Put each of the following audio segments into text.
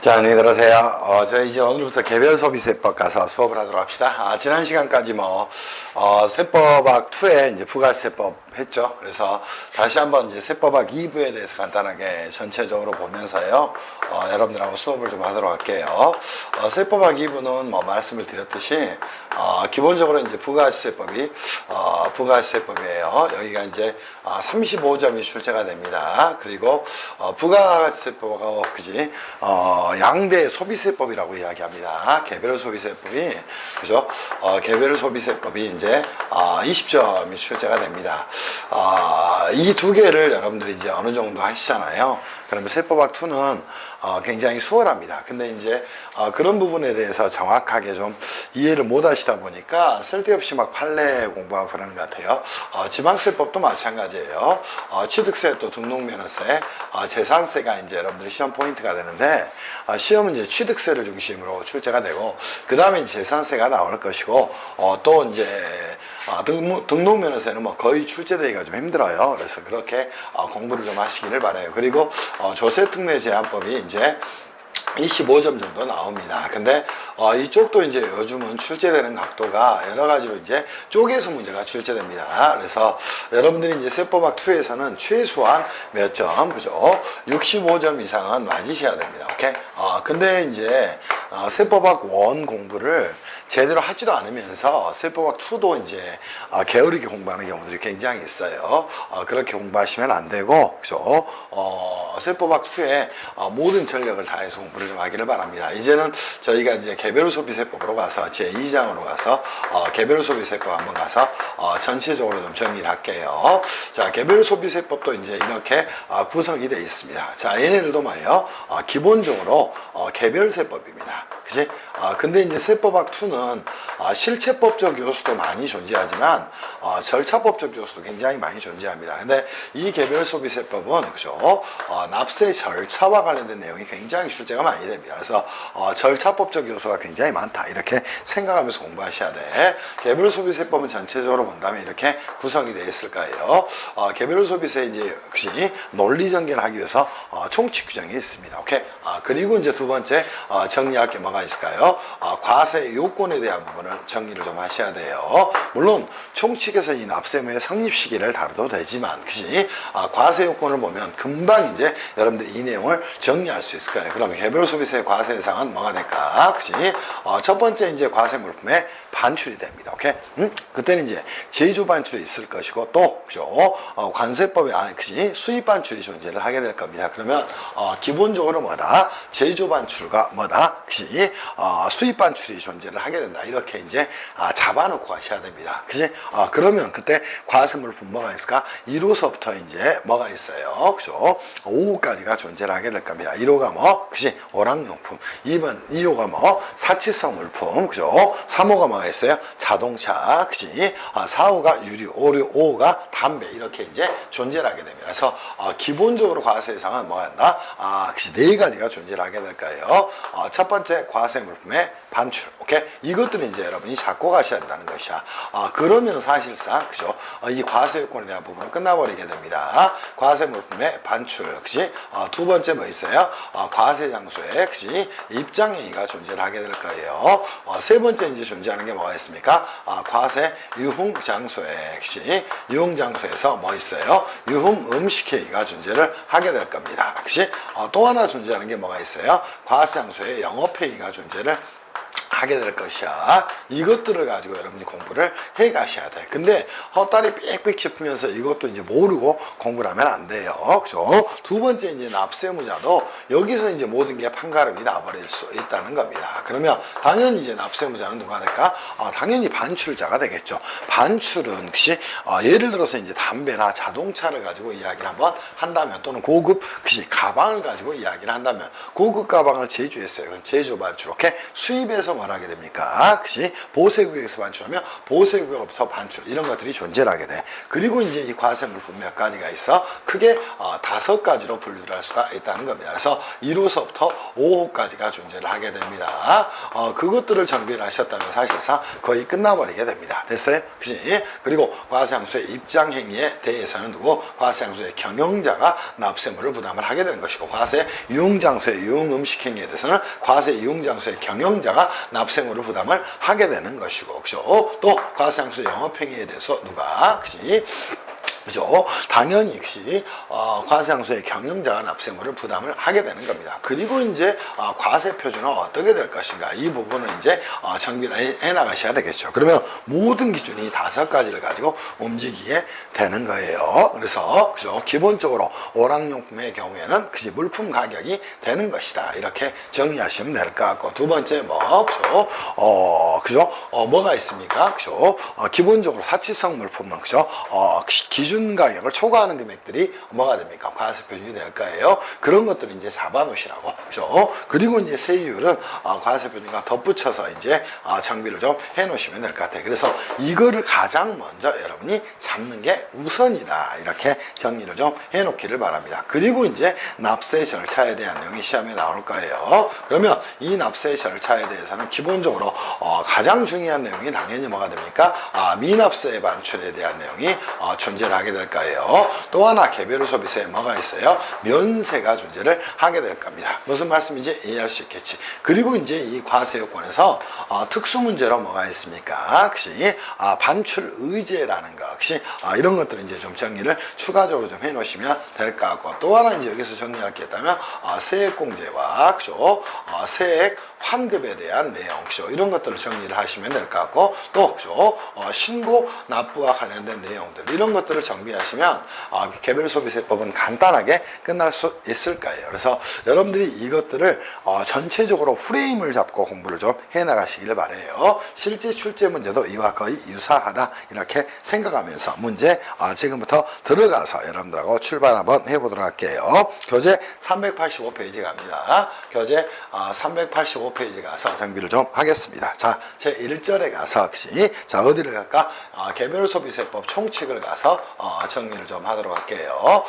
자, 안녕히 들어오세요. 저희 이제 오늘부터 개별 소비세법 가서 수업을 하도록 합시다. 지난 시간까지 세법학 2에 이제 부가세법 했죠. 그래서 다시 한번 이제 세법학 2부에 대해서 간단하게 전체적으로 보면서요, 여러분들하고 수업을 좀 하도록 할게요. 세법학 2부는 말씀을 드렸듯이, 기본적으로 이제 부가세법이에요. 여기가 이제 35점이 출제가 됩니다. 그리고 부가세법하고 양대 소비세법이라고 이야기합니다. 개별 소비세법이, 그죠? 개별 소비세법이 이제 20점이 출제가 됩니다. 이 두 개를 여러분들이 이제 어느 정도 하시잖아요. 그러면 세법학 2는 굉장히 수월합니다. 근데 이제 그런 부분에 대해서 정확하게 좀 이해를 못 하시다 보니까 쓸데없이 막 판례 공부하고 그러는 것 같아요. 지방세법도 마찬가지예요. 취득세 또 등록면허세, 재산세가 이제 여러분들이 시험 포인트가 되는데, 시험은 이제 취득세를 중심으로 출제가 되고, 그 다음에 재산세가 나올 것이고, 또 이제 등록면허세는 거의 출제되기가 좀 힘들어요. 그래서 그렇게 공부를 좀 하시기를 바라요. 그리고 조세특례 제한법이 이제 25점 정도 나옵니다. 근데 이쪽도 이제 요즘은 출제되는 각도가 여러 가지로 이제 쪼개서 문제가 출제됩니다. 그래서 여러분들이 이제 세법학 2에서는 최소한 몇 점, 그죠? 65점 이상은 맞으셔야 됩니다. 오케이? 근데 이제 세법학 1 공부를 제대로 하지도 않으면서 세법학 2도 이제 게으르게 공부하는 경우들이 굉장히 있어요. 그렇게 공부하시면 안 되고, 그죠? 세법학 2에 모든 전력을 다해서 공부를 좀 하기를 바랍니다. 이제는 저희가 이제 개별 소비세법으로 가서 제2장으로 가서 개별 소비세법 한번 가서 전체적으로 좀 정리를 할게요. 자, 개별 소비세법도 이제 이렇게 구성이 되어 있습니다. 자, 얘네들도 기본적으로 개별세법입니다. 그치? 근데 이제 세법학 2는 실체법적 요소도 많이 존재하지만 절차법적 요소도 굉장히 많이 존재합니다. 근데 이 개별소비세법은, 그죠? 납세 절차와 관련된 내용이 굉장히 출제가 많이 됩니다. 그래서 절차법적 요소가 굉장히 많다, 이렇게 생각하면서 공부하셔야 돼. 개별소비세법은 전체적으로 본다면 이렇게 구성이 되어 있을 거예요. 개별소비세 이제 논리전개를 하기 위해서 총칙 규정이 있습니다. 오케이? 그리고 이제 두 번째 정리할 게 뭐가 있을까요? 과세 요건에 대한 부분을 정리를 좀 하셔야 돼요. 물론 총칙에서 이 납세무의 성립 시기를 다뤄도 되지만, 그지? 과세 요건을 보면 금방 이제 여러분들이 이 내용을 정리할 수 있을 거예요. 그럼 개별 소비세 과세 대상은 뭐가 될까? 그지? 첫 번째 이제 과세 물품의 반출이 됩니다. 오케이? 그때는 이제 제조 반출이 있을 것이고, 또, 그죠? 관세법에 그지? 수입 반출이 존재를 하게 될 겁니다. 그러면 기본적으로 뭐다? 제조 반출과 뭐다? 그지? 수입 반출이 존재를 하게 된다. 이렇게 이제 잡아놓고 가셔야 됩니다. 그지? 그러면 그때 과세 물품 뭐가 있을까? 1호서부터 이제 뭐가 있어요? 그죠? 5호까지가 존재를 하게 될 겁니다. 1호가 그지? 오락용품. 2호가 사치성 물품. 그죠? 3호가 뭐가 있어요? 자동차. 그지? 4호가 유류, 5호가 담배. 이렇게 이제 존재를 하게 됩니다. 그래서 기본적으로 과세 대상은 뭐가 된다? 그지? 4가지가 존재를 하게 될 거예요. 첫 번째 과세 물품의 반출. 오케이? 이것들은 이제 여러분이 잡고 가셔야 된다는 것이야. 그러면 사실상, 그죠? 이 과세 요건에 대한 부분은 끝나버리게 됩니다. 과세 물품의 반출. 그지? 두 번째 뭐 있어요? 과세 장소에, 그지? 입장행위가 존재를 하게 될 거예요. 세 번째 이제 존재하는 게 뭐가 있습니까? 과세 유흥 장소에, 그지? 유흥 장소에서 뭐 있어요? 유흥 음식 행위가 존재를 하게 될 겁니다. 그지? 또 하나 존재하는 게 뭐가 있어요? 과세 장소에 영업 행위가 존재를 하게 될 것이야. 이것들을 가지고 여러분이 공부를 해 가셔야 돼. 근데 헛다리 삑삑 짚으면서 이것도 이제 모르고 공부를 하면 안 돼요. 그죠? 두 번째 이제 납세무자도 여기서 이제 모든 게 판가름이 나버릴 수 있다는 겁니다. 그러면 당연히 이제 납세무자는 누가 될까? 당연히 반출자가 되겠죠. 반출은 예를 들어서 이제 담배나 자동차를 가지고 이야기를 한번 한다면, 또는 고급 가방을 가지고 이야기를 한다면, 고급 가방을 제조했어요. 그럼 제조 반출. 오케이? 수입에서 말하게 됩니까? 그치? 보세구역에서 반출하면 보세구역으로부터 반출 이런 것들이 존재를 하게 돼. 그리고 이제 이 과세물품 몇 가지가 있어? 크게 5가지로 분류를 할 수가 있다는 겁니다. 그래서 1호서부터 5호까지가 존재를 하게 됩니다. 그것들을 정비를 하셨다면 사실상 거의 끝나버리게 됩니다. 됐어요? 그치? 그리고 과세항소의 입장 행위에 대해서는 누구? 과세항소의 경영자가 납세물을 부담을 하게 되는 것이고, 과세 유흥장소의 유흥음식 행위에 대해서는 과세 유흥장소의 경영자가 납세물을 부담을 하게 되는 것이고, 그죠? 또 과세항소 영업행위에 대해서 누가? 그치? 그죠? 당연히 역시 과세항소의 경영자가 납세물을 부담을 하게 되는 겁니다. 그리고 이제 과세 표준은 어떻게 될 것인가, 이 부분은 이제 정비를 해 나가셔야 되겠죠. 그러면 모든 기준이 5가지를 가지고 움직이게 되는 거예요. 그래서 그죠? 기본적으로 오락용품의 경우에는 그지 물품 가격이 되는 것이다, 이렇게 정리하시면 될 것 같고, 두 번째 뭐 그죠? 그죠? 뭐가 있습니까? 그죠? 기본적으로 사치성 물품은 그죠? 기준 가격을 초과하는 금액들이 뭐가 됩니까? 과세 표준이 될 거예요. 그런 것들을 이제 잡아놓으시라고. 그죠? 그리고 이제 세율은 과세 표준과 덧붙여서 이제 정비를 좀 해놓으시면 될 것 같아요. 그래서 이거를 가장 먼저 여러분이 잡는 게 우선이다, 이렇게 정리를 좀 해놓기를 바랍니다. 그리고 이제 납세 절차에 대한 내용이 시험에 나올 거예요. 그러면 이 납세 절차에 대해서는 기본적으로 가장 중요한 내용이 당연히 뭐가 됩니까? 미납세 반출에 대한 내용이 존재를 하게 될 거예요. 또 하나 개별 소비세에 뭐가 있어요? 면세가 존재를 하게 될 겁니다. 무슨 말씀인지 이해할 수 있겠지. 그리고 이제 이 과세요건에서 특수 문제로 뭐가 있습니까? 혹시 반출 의제라는 거, 혹시 이런 것들은 이제 좀 정리를 추가적으로 좀 해놓으시면 될 것 같고, 또 하나 이제 여기서 정리할 게 있다면 세액공제와 그죠? 세액 환급에 대한 내용, 그죠? 이런 것들을 정리를 하시면 될 것 같고, 또 그죠? 신고 납부와 관련된 내용들, 이런 것들을 정비하시면 개별 소비세법은 간단하게 끝날 수 있을 거예요. 그래서 여러분들이 이것들을 전체적으로 프레임을 잡고 공부를 좀 해나가시길 바래요. 실제 출제 문제도 이와 거의 유사하다, 이렇게 생각하면서 문제 지금부터 들어가서 여러분들하고 출발 한번 해보도록 할게요. 교재 385페이지 갑니다. 교재 385페이지 가서 정비를 좀 하겠습니다. 자, 제 1절에 가서 혹시 자 어디를 갈까? 개별소비세법 총칙을 가서 정리를 좀 하도록 할게요.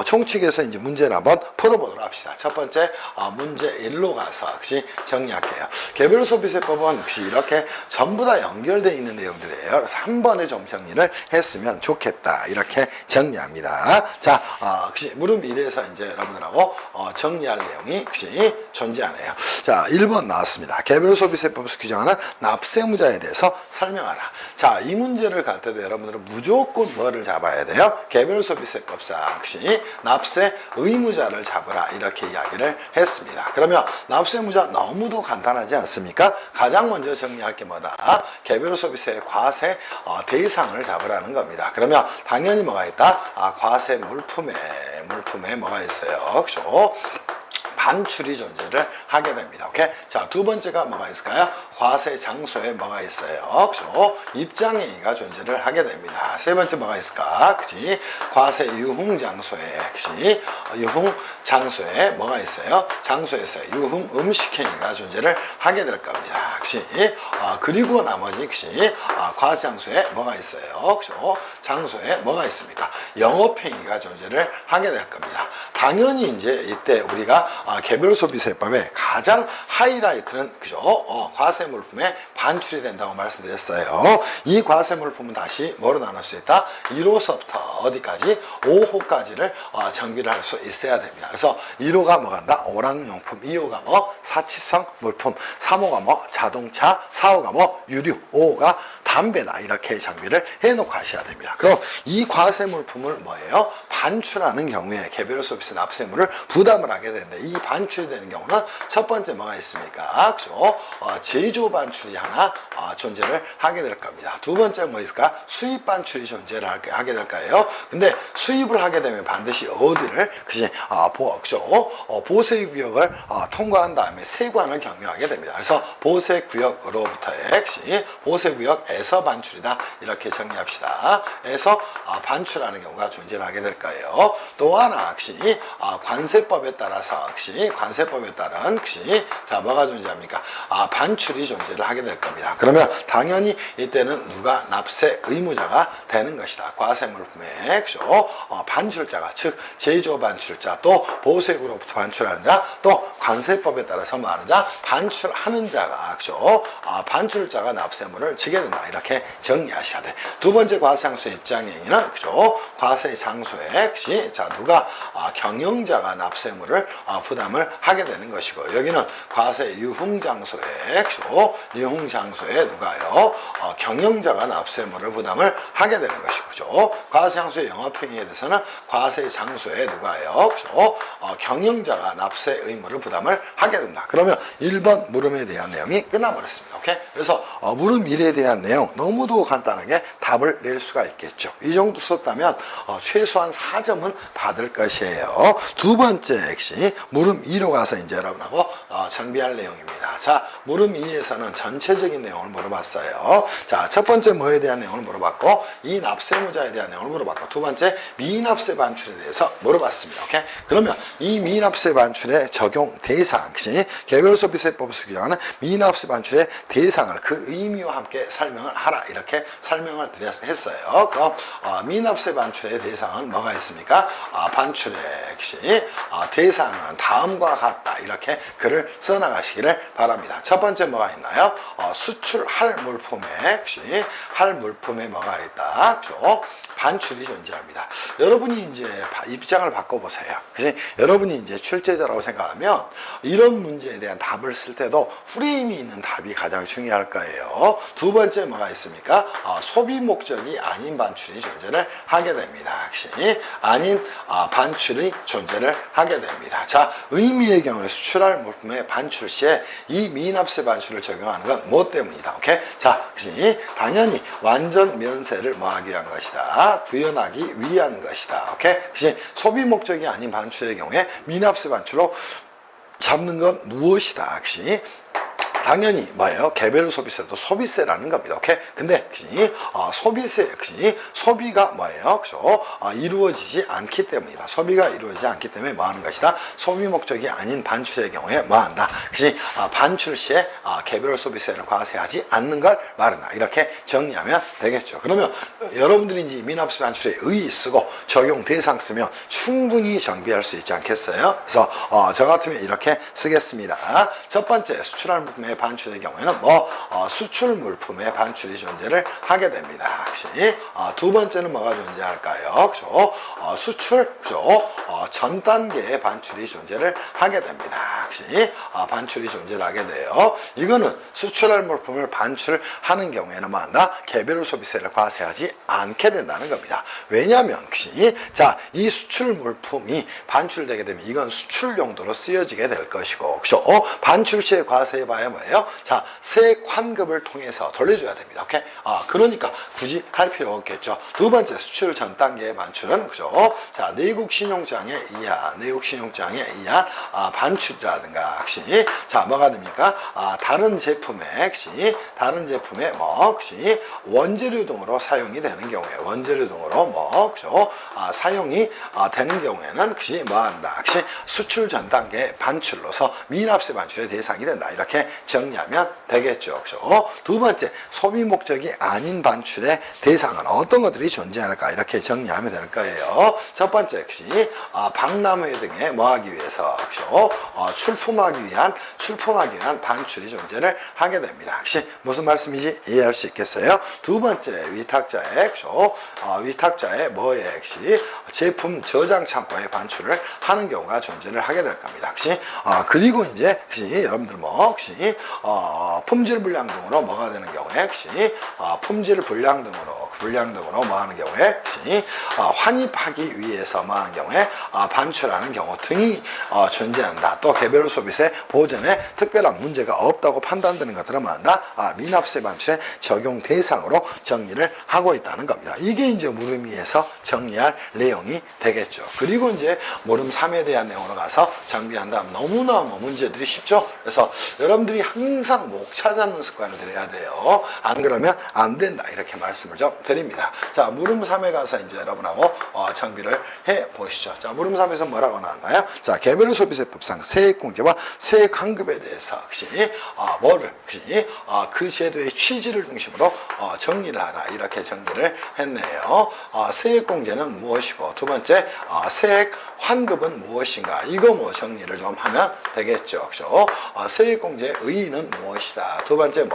총칙에서 이제 문제를 한번 풀어보도록 합시다. 첫 번째 문제 1로 가서 혹시 정리할게요. 개별소비세법은 혹시 이렇게 전부 다 연결되어 있는 내용들이에요. 그래서 한 번에 좀 정리를 했으면 좋겠다, 이렇게 정리합니다. 자, 혹시 무릎 1에서 이제 여러분들하고 정리할 내용이 혹시 존재하네요. 자, 1번 나왔습니다. 개별소비세법에서 규정하는 납세무자에 대해서 설명하라. 자, 이 문제를 갈 때도 여러분들은 무조건 뭐를 잡아야 돼요? 개별소비세법상 혹시 납세 의무자를 잡으라, 이렇게 이야기를 했습니다. 그러면 납세무자 너무도 간단하지 않습니까? 가장 먼저 정리할 게 뭐다? 개별소비세 과세 대상을 잡으라는 겁니다. 그러면 당연히 뭐가 있다? 과세 물품에 뭐가 있어요? 그죠? 반출이 존재를 하게 됩니다. 오케이? 자, 두 번째가 뭐가 있을까요? 과세 장소에 뭐가 있어요? 그죠? 입장행위가 존재를 하게 됩니다. 세 번째 뭐가 있을까? 그지? 과세 유흥 장소에, 그지? 유흥 장소에 뭐가 있어요? 장소에서 유흥 음식 행위가 존재를 하게 될 겁니다. 그지? 그리고 나머지, 그지? 과세 장소에 뭐가 있어요? 그죠? 장소에 뭐가 있습니까? 영업 행위가 존재를 하게 될 겁니다. 당연히 이제 이때 우리가 개별소비세법의 가장 하이라이트는 그죠? 과세 물품에 반출이 된다고 말씀드렸어요. 이 과세 물품은 다시 뭐로 나눌 수 있다? 1호서부터 어디까지? 5호까지를 정비를 할 수 있어야 됩니다. 그래서 1호가 뭐 간다? 오락용품, 2호가 뭐 사치성 물품, 3호가 뭐 자동차, 4호가 뭐 유류, 5호가 담배다, 이렇게 정비를 해놓고 하셔야 됩니다. 그럼 이 과세 물품을 뭐예요? 반출하는 경우에 개별소비세 납세물을 부담을 하게 되는데, 이 반출이 되는 경우는 첫 번째 뭐가 있습니까? 그죠? 제조 반출이 하나 존재를 하게 될 겁니다. 두 번째 뭐 있을까? 수입 반출이 존재를 하게 될 거예요. 근데 수입을 하게 되면 반드시 어디를? 그지? 그죠? 보세구역을 통과한 다음에 세관을 경유하게 됩니다. 그래서 보세구역으로부터의 보세구역에서 의해서 반출이다. 이렇게 정리합시다. 해서 반출하는 경우가 존재하게 될 거예요. 또 하나 역시 관세법에 따라서 역시 관세법에 따른 역시 자 뭐가 존재합니까? 반출이 존재를 하게 될 겁니다. 그러면 당연히 이때는 누가 납세 의무자가 되는 것이다. 과세물품의 반출자가 즉 제조 반출자 또 보수액으로부터 반출하는 자 또 관세법에 따라서 말하는 자 반출하는 자가 반출자가 납세물을 지게 된다. 이렇게 정리하셔야 돼. 두 번째 과세장소의 입장행위는 과세 장소에 자 누가 경영자가 납세물을 부담을 하게 되는 것이고 여기는 과세 유흥장소에 유흥장소에 누가요 경영자가 납세물을 부담을 하게 되는 것이고 과세장소의 영업행위에 대해서는 과세장소에 누가요 경영자가 납세 의무를 부담을 하게 된다. 그러면 1번 물음에 대한 내용이 끝나버렸습니다. 오케이? 그래서 물음 1에 대한 내용 너무도 간단하게 답을 낼 수가 있겠죠. 이 정도 썼다면 최소한 4점은 받을 것이에요. 두 번째 역시 물음 2로 가서 이제 여러분하고 정비할 내용입니다. 자, 물음 2에서는 전체적인 내용을 물어봤어요. 자, 첫 번째 뭐에 대한 내용을 물어봤고 이 납세무자에 대한 내용을 물어봤고 두 번째 미납세 반출에 대해서 물어봤습니다. 오케이? 그러면 이 미납세 반출의 적용 대상 역시 개별소비세법을 규정하는 미납세 반출의 대상을 그 의미와 함께 설명을 하라. 이렇게 설명을 했어요. 그럼 미납세 반출의 대상은 뭐가 있습니까? 반출의 역시 대상은 다음과 같다. 이렇게 글을 써나가시기를 바랍니다. 첫 번째 뭐가 있나요? 수출할 물품에 역시 할 물품에 뭐가 있다. 반출이 존재합니다. 여러분이 이제 입장을 바꿔보세요. 그래서 여러분이 이제 출제자라고 생각하면 이런 문제에 대한 답을 쓸 때도 프레임이 있는 답이 가장 중요할 거예요. 두 번째 뭐가 있습니까? 소비 목적이 아닌 반출이 존재를 하게 됩니다. 역시 아닌 반출이 존재를 하게 됩니다. 자, 의미의 경우에 수출할 물품의 반출 시에 이 미납세 반출을 적용하는 건 뭐 때문이다. 오케이? 자, 역시 당연히 완전 면세를 뭐하기 위한 것이다. 구현하기 위한 것이다. 오케이? 그치? 소비 목적이 아닌 반출의 경우에 미납세 반출로 잡는 건 무엇이다. 역시 당연히 뭐예요? 개별 소비세도 소비세라는 겁니다. 오케이? 근데 소비세, 소비가 뭐예요? 이루어지지 않기 때문이다. 소비가 이루어지지 않기 때문에 뭐 하는 것이다? 소비 목적이 아닌 반출의 경우에 뭐 한다? 반출 시에 개별 소비세를 과세하지 않는 걸 말한다. 이렇게 정리하면 되겠죠. 그러면 여러분들이 이제 미납세 반출에 의 쓰고 적용 대상 쓰면 충분히 정비할 수 있지 않겠어요? 그래서 저 같으면 이렇게 쓰겠습니다. 첫 번째, 수출할 물품의 반출의 경우에는 수출 물품의 반출이 존재를 하게 됩니다. 역시 두 번째는 뭐가 존재할까요? 수출 전 단계의 반출이 존재를 하게 됩니다. 역시 반출이 존재를 하게 돼요. 이거는 수출할 물품을 반출하는 경우에는 뭐 한다? 개별 소비세를 과세하지 않게 된다는 겁니다. 왜냐하면 자, 이 수출 물품이 반출되게 되면 이건 수출 용도로 쓰여지게 될 것이고 반출 시에 과세해봐야 뭐예요? 자, 세관급을 통해서 돌려줘야 됩니다. 오케이? 그러니까 굳이 할 필요 없겠죠. 두 번째, 수출 전 단계의 반출은 자, 내국 신용장에 의한 반출이라든가 자, 뭐가 됩니까? 다른 제품에 원재료 등으로 사용이 되는 경우에 사용이 되는 경우에는 뭐 한다? 수출 전 단계의 반출로서 미납세 반출의 대상이 된다. 이렇게 정리하면 되겠죠. 두 번째, 소비 목적이 아닌 반출의 대상은 어떤 것들이 존재할까? 이렇게 정리하면 될 거예요. 첫 번째, 박람회 등에 뭐하기 위해서 출품하기 위한 반출이 존재를 하게 됩니다. 무슨 말씀인지 이해할 수 있겠어요? 두 번째, 위탁자의 뭐에 제품 저장 창고에 반출을 하는 경우가 존재를 하게 될 겁니다. 그리고 이제 여러분들 품질 불량 등으로 뭐가 되는 경우에 품질 불량 등으로 불량 등으로 뭐 하는 경우에 환입하기 위해서 뭐 하는 경우에 반출하는 경우 등이 존재한다. 또 개별 소비세 보전에 특별한 문제가 없다고 판단되는 것들은 뭐 한다? 미납세 반출의 적용 대상으로 정리를 하고 있다는 겁니다. 이게 이제 물음 2에서 정리할 내용이 되겠죠. 그리고 이제 물음 3에 대한 내용으로 가서 정리한 다음 너무너무 문제들이 쉽죠. 그래서 여러분들이 항상 목 찾아놓는 습관을 들여야 돼요. 안 그러면 안 된다. 이렇게 말씀을 좀 드립니다. 자, 물음 3에 가서 이제 여러분하고 정비를 해 보시죠. 자, 물음 3에서 뭐라고 나왔나요? 자, 개별 소비세법상 세액공제와 세액환급에 대해서 그 제도의 취지를 중심으로 정리를 하라. 이렇게 정리를 했네요. 세액공제는 무엇이고, 두 번째 세액 환급은 무엇인가? 이거 뭐 정리를 좀 하면 되겠죠. 그죠? 세액공제의 의의는 무엇이다? 두 번째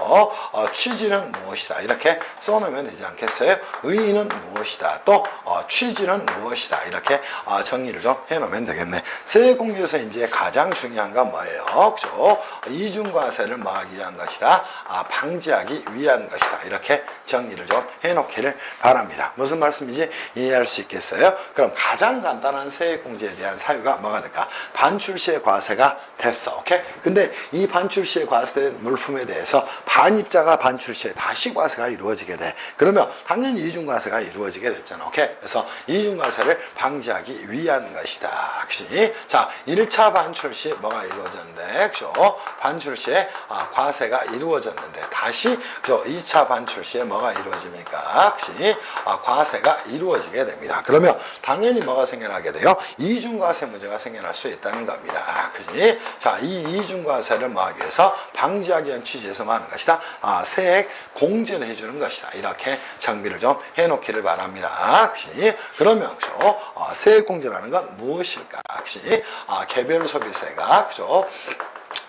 취지는 무엇이다? 이렇게 써놓으면 되지 않겠어요? 의의는 무엇이다? 또 취지는 무엇이다? 이렇게 정리를 좀 해놓으면 되겠네. 세액공제에서 이제 가장 중요한 건 뭐예요? 그죠? 이중과세를 막기 위한 것이다. 방지하기 위한 것이다. 이렇게 정리를 좀 해놓기를 바랍니다. 무슨 말씀인지 이해할 수 있겠어요? 그럼 가장 간단한 세액공제에 대한 사유가 뭐가 될까? 반출시의 과세가 됐어. 오케이? 근데 이 반출시의 과세된 물품에 대해서 반입자가 반출시에 다시 과세가 이루어지게 돼. 그러면 당연히 이중과세가 이루어지게 됐잖아. 오케이? 그래서 이중과세를 방지하기 위한 것이다. 그치? 자, 1차 반출시 뭐가 이루어졌는데, 그죠? 반출시에 과세가 이루어졌는데, 다시, 그죠? 2차 반출시에 뭐가 이루어집니까? 그치? 과세가 이루어지게 됩니다. 그러면 당연히 뭐가 생겨나게 돼요? 이중과세 문제가 생겨날 수 있다는 겁니다. 그치? 자, 이 이중과세를 뭐하기 위해서 방지하기 위한 취지에서 뭐 하는 것이다? 세액 공제를 해주는 것이다. 이렇게 정비를 좀 해놓기를 바랍니다. 그치? 그러면, 그죠? 세액 공제라는 건 무엇일까? 그치? 개별 소비세가, 그죠?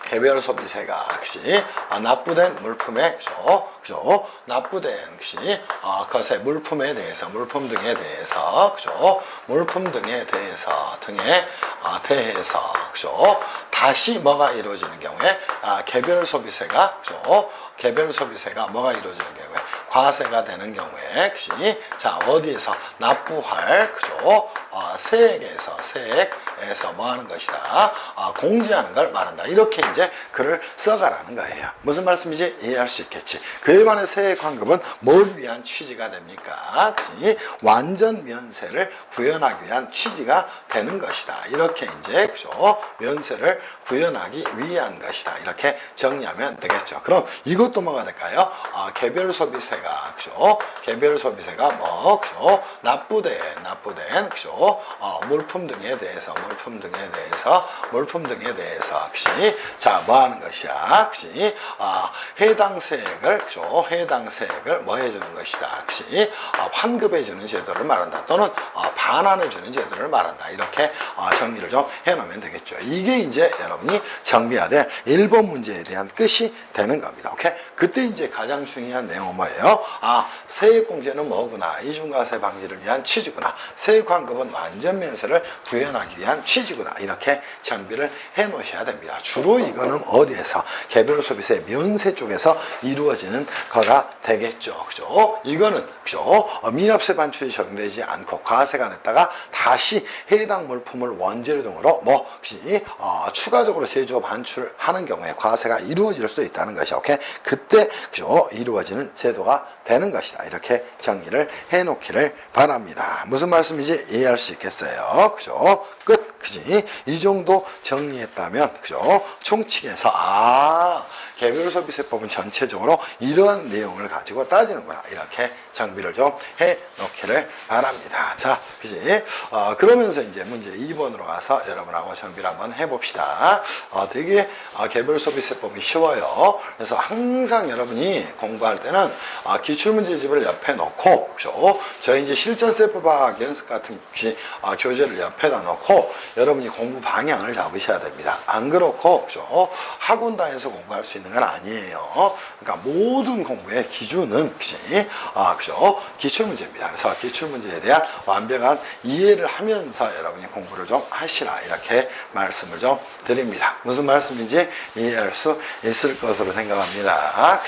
개별 소비세가, 그치? 납부된 물품에, 그죠? 납부된, 그치? 것의 물품에 대해서, 물품 등에 대해서, 그죠? 물품 등에 대해서, 그죠? 다시 뭐가 이루어지는 경우에, 개별 소비세가, 그죠? 개별 소비세가 뭐가 이루어지는 경우에, 과세가 되는 경우에, 그치? 자, 어디에서? 납부할, 그죠? 세액에서 뭐 하는 것이다? 공제하는 걸 말한다. 이렇게 이제 글을 써가라는 거예요. 무슨 말씀인지 이해할 수 있겠지. 그에 반해 세액환급은 뭘 위한 취지가 됩니까? 그치? 완전 면세를 구현하기 위한 취지가 되는 것이다. 이렇게 이제, 그죠? 면세를 구현하기 위한 것이다. 이렇게 정리하면 되겠죠. 그럼 이것도 뭐가 될까요? 개별 소비세가, 그죠? 개별 소비세가 그죠? 납부된, 그죠? 물품 등에 대해서, 그치? 자, 뭐 하는 것이야? 그치? 해당 세액을, 그죠? 해당 세액을 뭐 해주는 것이다? 그치? 환급해주는 제도를 말한다. 또는 반환해주는 제도를 말한다. 이렇게 정리를 좀 해놓으면 되겠죠. 이게 이제 여러분이 정비해야 될 1번 문제에 대한 끝이 되는 겁니다. 오케이? 그때 이제 가장 중요한 내용은 뭐예요? 세액공제는 뭐구나? 이중과세 방지를 위한 취지구나. 세액환급은 완전 면세를 구현하기 위한 취지구나. 이렇게 정비를 해 놓으셔야 됩니다. 주로 이거는 어디에서? 개별 소비세 면세 쪽에서 이루어지는 거가 되겠죠. 그죠? 이거는, 그죠? 미납세 반출이 적용되지 않고 과세가 됐다가 다시 해당 물품을 원재료 등으로 추가적으로 제조 반출하는 경우에 과세가 이루어질 수 있다는 것이, 오케이? 그때, 그죠? 이루어지는 제도가 되는 것이다. 이렇게 정리를 해 놓기를 바랍니다. 무슨 말씀인지 이해할 수 있겠어요? 그죠? 끝. 그지? 이 정도 정리했다면, 그죠? 총칙에서, 개별 소비세법은 전체적으로 이러한 내용을 가지고 따지는구나. 이렇게 정비를 좀 해 놓기를 바랍니다. 자, 그지? 그러면서 이제 문제 2번으로 가서 여러분하고 정비를 한번 해봅시다. 되게 개별 소비세법이 쉬워요. 그래서 항상 여러분이 공부할 때는 기출문제집을 옆에 놓고, 그죠? 저희 이제 실전세법학 연습 같은 교재를 옆에다 놓고 여러분이 공부 방향을 잡으셔야 됩니다. 안 그렇고, 그죠? 학원 다니면서 공부할 수 있는 있는 건 아니에요. 그러니까 모든 공부의 기준은 그죠? 기출문제입니다. 그래서 기출문제에 대한 완벽한 이해를 하면서 여러분이 공부를 좀 하시라 이렇게 말씀을 좀 드립니다. 무슨 말씀인지 이해할 수 있을 것으로 생각합니다.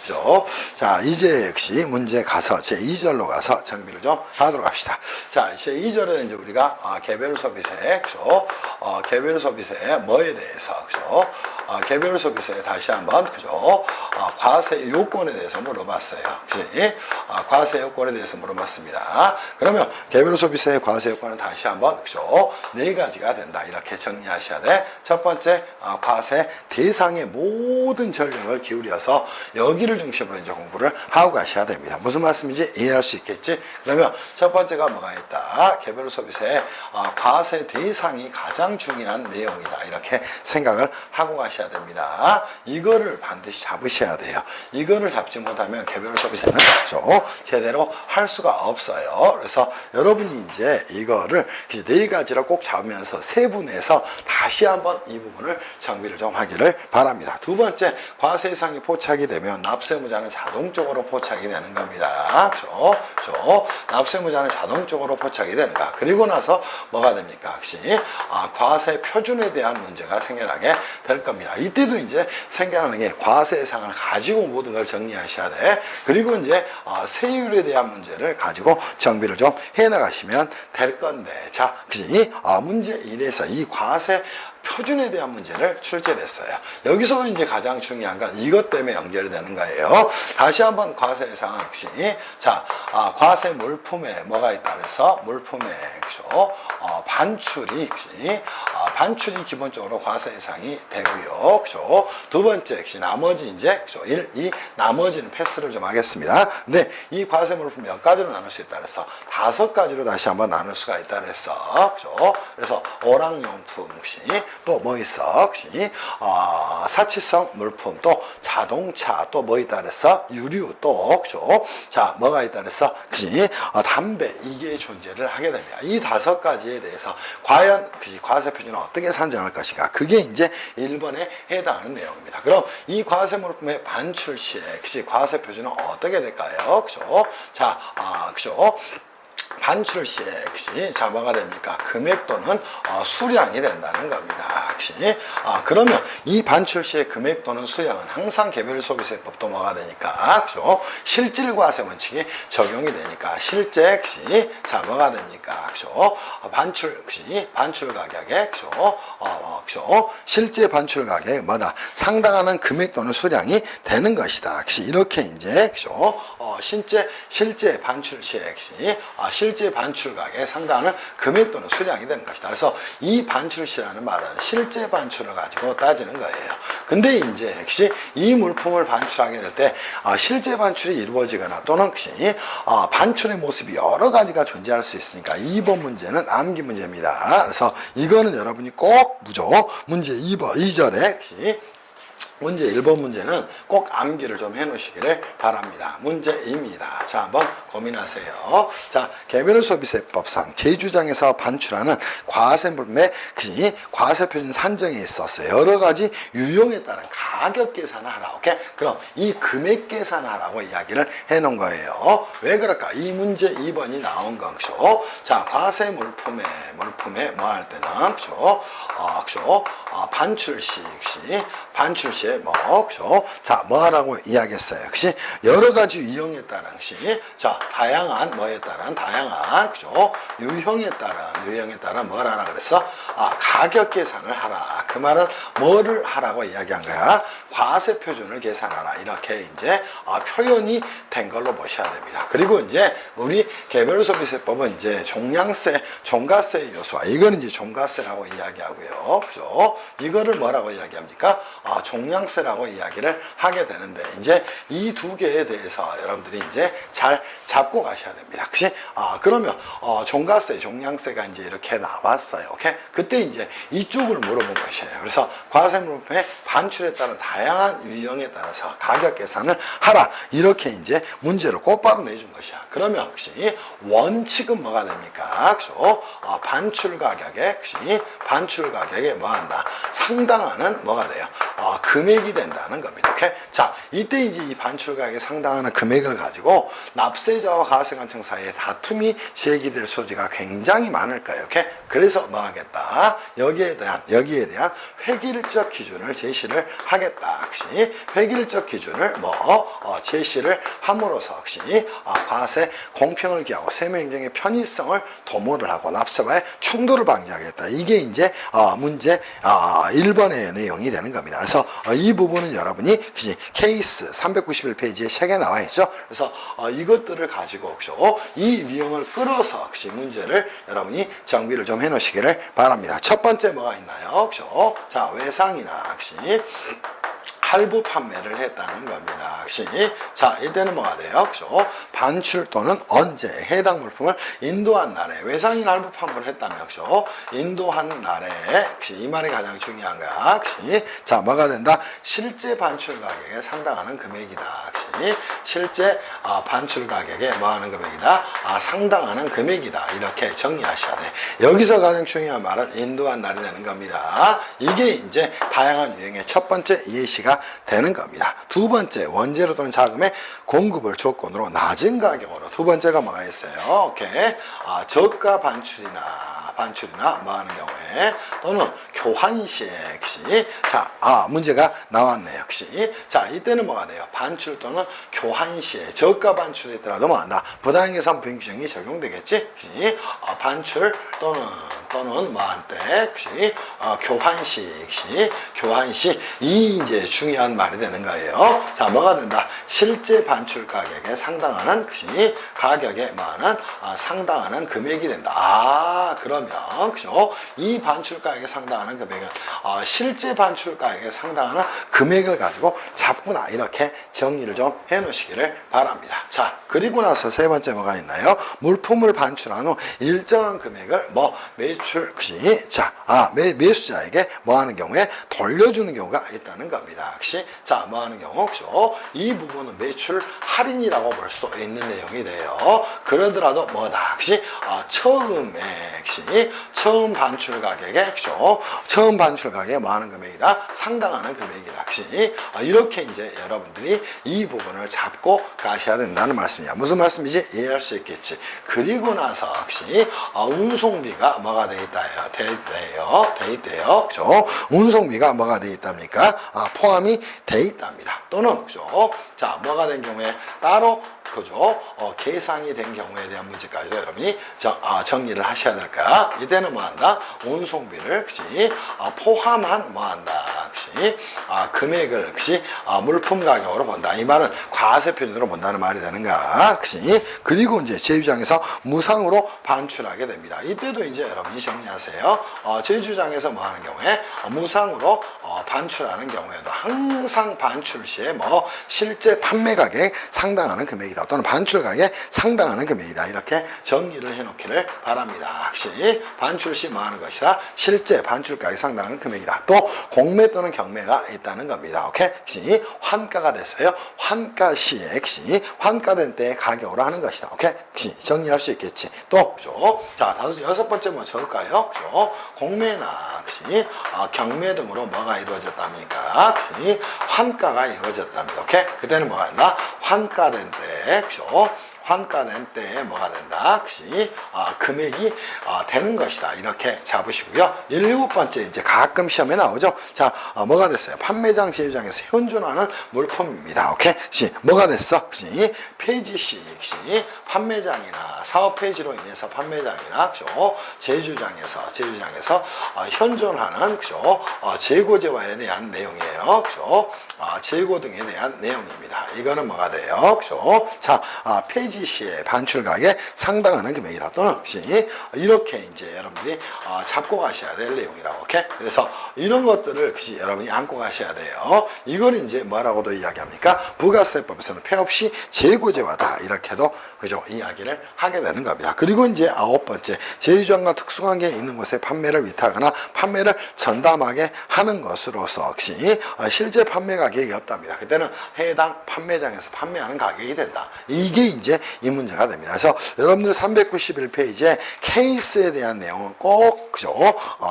그죠? 자, 이제 역시 문제 가서 제 2절로 가서 정비를 좀 하도록 합시다. 자, 제 2절에 이제 우리가 개별 소비세, 그죠? 개별 소비세 뭐에 대해서, 그죠? 개별 소비세 다시 한번, 그죠? 과세 요건에 대해서 물어봤어요. 그지? 과세 요건에 대해서 물어봤습니다. 그러면 개별 소비세의 과세 요건은 다시 한번, 그죠? 네 가지가 된다. 이렇게 정리하셔야 돼. 첫 번째, 과세 대상의 모든 전력을 기울여서 여기를 중심으로 이제 공부를 하고 가셔야 됩니다. 무슨 말씀인지 이해할 수 있겠지? 그러면 첫 번째가 뭐가 있다? 개별 소비세 과세 대상이 가장 중요한 내용이다. 이렇게 생각을 하고 가셔야 됩니다. 이거를 반드시 잡으셔야 돼요. 이거를 잡지 못하면 개별 소비세는 제대로 할 수가 없어요. 그래서 여러분이 이제 이거를 네 가지를 꼭 잡으면서 세분해서 다시 한번 이 부분을 정비를 좀 하기를 바랍니다. 두 번째, 과세 예상이 포착이 되면 납세무자는 자동적으로 포착이 되는 겁니다. 그죠? 납세무자는 자동적으로 포착이 되는가. 그리고 나서 뭐가 됩니까? 역시 과세 표준에 대한 문제가 생겨나게 될 겁니다. 이때도 이제 생겨나는 게 과세 예상을 가지고 모든 걸 정리하셔야 돼. 그리고 이제 세율에 대한 문제를 가지고 정비를 좀 해나가시면 될 건데, 자, 그지? 문제 1에서 이 과세 표준에 대한 문제를 출제를 했어요. 여기서도 이제 가장 중요한 건 이것 때문에 연결이 되는 거예요. 다시 한번 과세 예상 역시, 자, 과세 물품에 뭐가 있다 그래서 물품에, 그죠? 반출이, 반출이 기본적으로 과세 예상이 되고요. 그죠? 두 번째, 역시 나머지 이제, 그죠? 1, 2, 나머지는 패스를 좀 하겠습니다. 근데 이 과세 물품 몇 가지로 나눌 수 있다 그래서 5가지로 다시 한번 나눌 수가 있다 그랬어. 그죠? 그래서 오락용품 역시, 또 뭐 있어? 혹시 사치성 물품, 또 자동차, 또 뭐 있다 그랬어? 유류, 또 그죠? 자, 뭐가 있다 그랬어? 그지? 담배, 이게 존재를 하게 됩니다. 이 5가지에 대해서 과연 과세 표준을 어떻게 산정할 것인가? 그게 이제 1번에 해당하는 내용입니다. 그럼 이 과세 물품의 반출 시에 과세 표준은 어떻게 될까요? 그죠? 자, 그죠? 반출 시에 자, 뭐가 됩니까? 금액 또는 수량이 된다는 겁니다. 그러면 이 반출 시의 금액 또는 수량은 항상 개별 소비세법도 뭐가 되니까, 그죠? 실질 과세 원칙이 적용이 되니까 실제 자, 뭐가 됩니까? 그죠? 반출 반출 가격에 그죠? 실제 반출 가격에 뭐다? 상당하는 금액 또는 수량이 되는 것이다. 이렇게 이제 그죠? 실제 반출 시에 실제 반출 가격에 상당한 금액 또는 수량이 되는 것이다. 그래서 이 반출시라는 말은 실제 반출을 가지고 따지는 거예요. 근데 이제 역시 이 물품을 반출하게 될 때 실제 반출이 이루어지거나 또는 반출의 모습이 여러 가지가 존재할 수 있으니까 2번 문제는 암기 문제입니다. 그래서 이거는 여러분이 꼭 문제 2절에 문제 1번 문제는 꼭 암기를 좀 해놓으시기를 바랍니다. 문제입니다. 자, 한번 고민하세요. 자, 개별 소비세법상 제2주장에서 반출하는 과세 물품의 과세 표준 산정에 있어서 여러 가지 유형에 따른 가격 계산을 하라. 오케이? 그럼 이 금액 계산을 하라고 이야기를 해놓은 거예요. 왜 그럴까? 이 문제 2번이 나온 거죠. 자, 과세 물품에 뭐 할 때는 그죠? 반출 시에 그죠? 자, 뭐 하라고 이야기했어요. 여러 가지 유형에 따른 자, 다양한 뭐에 따른 그죠? 유형에 따른 뭘 하라 그랬어? 가격 계산을 하라. 그 말은 뭐를 하라고 이야기한 거야? 과세 표준을 계산하라. 이렇게 이제 표현이 된 걸로 보셔야 됩니다. 그리고 이제 우리 개별 소비세법은 이제 종량세, 종가세 요소와 이거는 이제 종가세라고 이야기하고요. 그죠? 이거를 뭐라고 이야기합니까? 종량세라고 이야기를 하게 되는데 이제 이 두 개에 대해서 여러분들이 이제 잘 잡고 가셔야 됩니다. 그러면 종가세, 종량세가 이제 이렇게 나왔어요. 오케이? 그때 이제 이쪽을 물어본 것이에요. 그래서 과세 물품의 반출에 따른 다양한 유형에 따라서 가격 계산을 하라. 이렇게 이제 문제를 곧바로 내준 것이야. 그러면 혹시 원칙은 뭐가 됩니까? 그죠? 반출 가격에 뭐 한다? 상당하는 뭐가 돼요? 금액이 된다는 겁니다. 오케이? 자, 이때 이제 이 반출가액에 상당한 금액을 가지고 납세자와 과세관청 사이에 다툼이 제기될 소지가 굉장히 많을 거예요. 오케이? 그래서 뭐 하겠다? 여기에 대한 획일적 기준을 제시를 하겠다. 역시 획일적 기준을 제시를 함으로써 역시 과세 공평을 기하고 세무행정의 편의성을 도모를 하고 납세와의 충돌을 방지하겠다. 이게 이제 문제 1번의 내용이 되는 겁니다. 그래서 이 부분은 여러분이 케이스 391페이지에 책에 나와 있죠. 그래서 이것들을 가지고 이 유형을 끌어서 혹시 문제를 여러분이 정비를 좀 해 놓으시기를 바랍니다. 첫 번째 뭐가 있나요? 자, 외상이나 혹시 할부 판매를 했다는 겁니다. 역시 자, 이때는 뭐가 돼요? 반출 또는 언제 해당 물품을 인도한 날에 외상인 할부 판매를 했다면 인도한 날에 역시 이 말이 가장 중요한 거야. 역시 자, 뭐가 된다? 실제 반출 가격에 상당하는 금액이다. 역시 실제 반출 가격에 뭐하는 금액이다? 상당하는 금액이다. 이렇게 정리하셔야 돼. 여기서 가장 중요한 말은 인도한 날이 되는 겁니다. 이게 이제 다양한 유형의 첫 번째 예시가 되는 겁니다. 두 번째, 원재료 또는 자금의 공급을 조건으로 낮은 가격으로. 두 번째가 뭐가 있어요? 오케이. 저가 반출이나 뭐 하는 경우에 또는 교환 시에 역시 자, 문제가 나왔네요. 역시 자, 이때는 뭐가 돼요? 반출 또는 교환 시에 저가 반출이 있더라도 뭐 한다? 부당계산 부인 규정이 적용되겠지? 역시 반출 또는 뭐한때 역시 교환 시 역시 교환 시 이 이제 중요한 말이 되는 거예요. 자, 뭐가 된다? 실제 반출 가격에 상당하는 역시 가격에 뭐하는 상당하는 금액이 된다. 그러면 이 반출 가격에 상당하는 금액은 실제 반출 가격에 상당하는 금액을 가지고 잡구나 이렇게 정리를 좀 해 놓으시기를 바랍니다. 자, 그리고 나서 세 번째 뭐가 있나요? 물품을 반출한 후 일정한 금액을 매출 매수자에게 뭐 하는 경우에 돌려주는 경우가 있다는 겁니다. 역시 자, 뭐 하는 경우 이 부분은 매출 할인이라고 볼 수 있는 내용이 돼요. 그러더라도 뭐다? 역시 처음 반출 가격에 처음 반출 가격에 뭐 하는 금액이다? 상당하는 금액이다. 역시 이렇게 이제 여러분들이 이 부분을 잡고 가셔야 된다는 말씀이야. 무슨 말씀이지? 이해할 수 있겠지. 그리고 나서 역시 운송비가 뭐가 돼 있다요? 돼 있대요. 운송비가 뭐가 돼 있답니까? 포함이 돼 있답니다. 또는 자, 뭐가 된 경우에 따로 계상이 된 경우에 대한 문제까지도 여러분이 정리를 하셔야 될까? 이때는 뭐한다? 운송비를 포함한 뭐한다? 금액을 물품 가격으로 본다. 이 말은 과세 표준으로 본다는 말이 되는가? 그리고 이제 제주장에서 무상으로 반출하게 됩니다. 이때도 이제 여러분이 정리하세요. 제주장에서 뭐 하는 경우에 무상으로 반출하는 경우에도 항상 반출 시에 실제 판매 가격에 상당하는 금액이다. 또는 반출 가격에 상당하는 금액이다. 이렇게 정리를 해 놓기를 바랍니다. 확실히 반출 시 뭐 하는 것이다? 실제 반출 가격에 상당하는 금액이다. 또 공매 또는 경매가 있다는 겁니다. 오케이? 환가가 됐어요. 환가 시에 환가된 때의 가격으로 하는 것이다. 오케이? 정리할 수 있겠지. 또 자, 여섯 번째 뭐 적을까요? 공매나 경매 등으로 뭐가 이루어졌답니까? 환가가 이루어졌답니다. 오케이? 그때는 뭐가 있나? 환가된 때에 뭐가 된다? 금액이 되는 것이다. 이렇게 잡으시고요. 일곱 번째 이제 가끔 시험에 나오죠. 자, 뭐가 됐어요? 판매장, 제휴장에서 현존하는 물품입니다. 오케이? 뭐가 됐어? 폐지 시 판매장이나 사업 폐지로 인해서 판매장이나 제주장에서 현존하는 재고제화에 대한 내용이에요. 재고 등에 대한 내용입니다. 이거는 뭐가 돼요? 자, 폐지 시에 반출 가격에 상당하는 금액이다. 또는 이렇게 이제 여러분들이 잡고 가셔야 될 내용이라고. 오케이? 그래서 이런 것들을 여러분이 안고 가셔야 돼요. 이걸 이제 뭐라고도 이야기합니까? 부가세법에서는 폐업 시 재고제화다. 이렇게도 이야기를 하게 되는 겁니다. 그리고 이제 아홉 번째, 제휴장과 특수관계에 있는 곳에 판매를 위탁하거나 판매를 전담하게 하는 것으로서 역시 실제 판매 가격이 없답니다. 그때는 해당 판매장에서 판매하는 가격이 된다. 이게 이제 이 문제가 됩니다. 그래서 여러분들 391페이지에 케이스에 대한 내용은 꼭 그죠?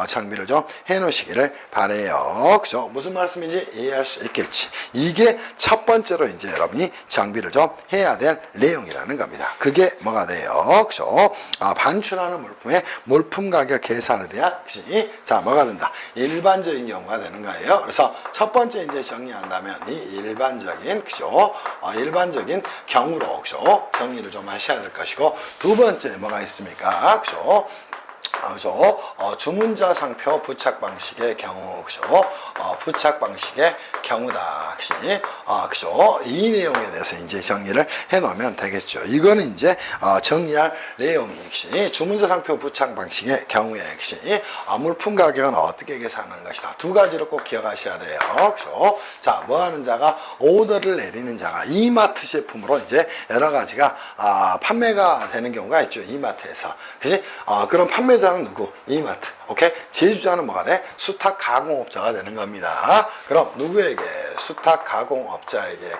정비를 좀 해놓으시기를 바래요. 그죠? 무슨 말씀인지 이해할 수 있겠지. 이게 첫 번째로 이제 여러분이 정비를 좀 해야 될 내용이라는 겁니다. 그게 뭐가 돼요? 그죠? 반출하는 물품의 물품 가격 계산에 대한 그지? 자, 뭐가 된다? 일반적인 경우가 되는 거예요. 그래서 첫 번째 이제 정리한다면 이 일반적인 그죠? 일반적인 경우로 그죠? 정리를 좀 하셔야 될 것이고, 두 번째 뭐가 있습니까? 그죠? 그죠? 주문자 상표 부착 방식의 경우, 그죠? 부착 방식의 경우다. 그죠? 이 내용에 대해서 이제 정리를 해 놓으면 되겠죠. 이거는 이제, 정리할 내용이, 주문자 상표 부착 방식의 경우에, 물품 가격은 어떻게 계산하는 것이다. 두 가지를 꼭 기억하셔야 돼요. 그죠? 자, 뭐 하는 자가, 오더를 내리는 자가, 이마트 제품으로 이제 여러 가지가, 판매가 되는 경우가 있죠. 이마트에서. 그지? 그런 판매자는 누구? 이마트. 오케이? 제휴자는 뭐가 돼? 수탁 가공업자가 되는 겁니다. 그럼 누구에게? 수탁 가공업자에게,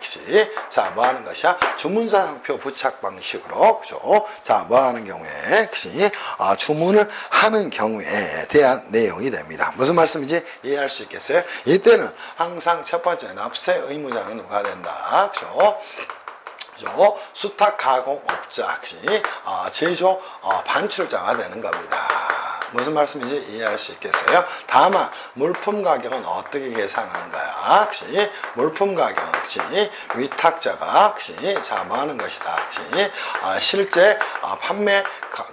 그치? 자, 뭐 하는 것이야? 주문자 상표 부착 방식으로, 그죠? 자, 뭐 하는 경우에, 그치? 주문을 하는 경우에 대한 내용이 됩니다. 무슨 말씀인지 이해할 수 있겠어요? 이때는 항상 첫 번째 납세 의무자는 누가 된다? 그죠? 그죠? 수탁 가공업자, 그치? 제조 반출자가 되는 겁니다. 무슨 말씀인지 이해할 수 있겠어요? 다만 물품 가격은 어떻게 계산하는 거야? 그치? 물품 가격은 그치? 위탁자가 그치? 자, 뭐 하는 것이다? 그치? 실제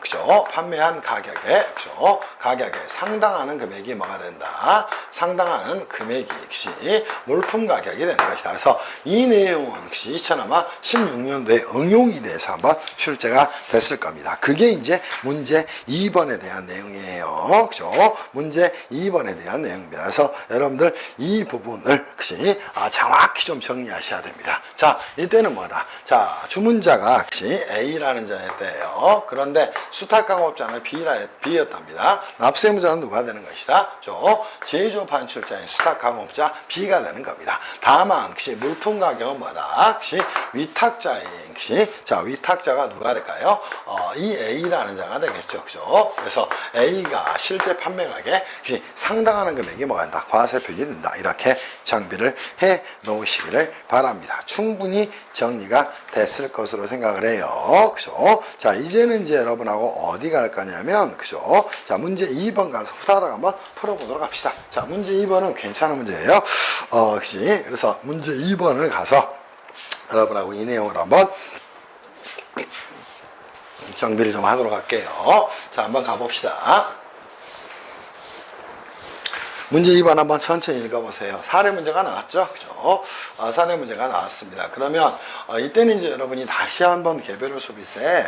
그죠? 판매한 가격에, 그죠? 가격에 상당하는 금액이 뭐가 된다? 상당하는 금액이, 그치? 물품 가격이 되는 것이다. 그래서 이 내용은, 그치? 2016년도에 응용이 돼서 한번 출제가 됐을 겁니다. 그게 이제 문제 2번에 대한 내용이에요. 그죠? 문제 2번에 대한 내용입니다. 그래서 여러분들 이 부분을, 그치? 정확히 좀 정리하셔야 됩니다. 자, 이때는 뭐다? 자, 주문자가, 그치? A라는 자였대요. 그런데 수탁가공업자는 B였답니다. 납세의무자는 누가 되는 것이다? 제조 반출자인 수탁가공업자 B가 되는 겁니다. 다만, 그치? 물품 가격은 뭐다? 그치? 위탁자인, 그치? 자, 위탁자가 누가 될까요? 이 A라는 자가 되겠죠. 그죠? 그래서 A가 실제 판매가격에 상당하는 금액이 뭐가 된다? 과세 표기된다. 이렇게 정비를 해 놓으시기를 바랍니다. 충분히 정리가 됐을 것으로 생각을 해요. 그죠? 자, 이제는 이제 여러분하고 어디 갈 거냐면, 그죠? 자, 문제 2번 가서 후다닥 한번 풀어보도록 합시다. 자, 문제 2번은 괜찮은 문제예요. 그치? 그래서 문제 2번을 가서 여러분하고 이 내용을 한번 정비를 좀 하도록 할게요. 자, 한번 가봅시다. 문제 2번 한번 천천히 읽어보세요. 사례 문제가 나왔죠? 그죠? 사례 문제가 나왔습니다. 그러면 이때는 이제 여러분이 다시 한번 개별로 소비세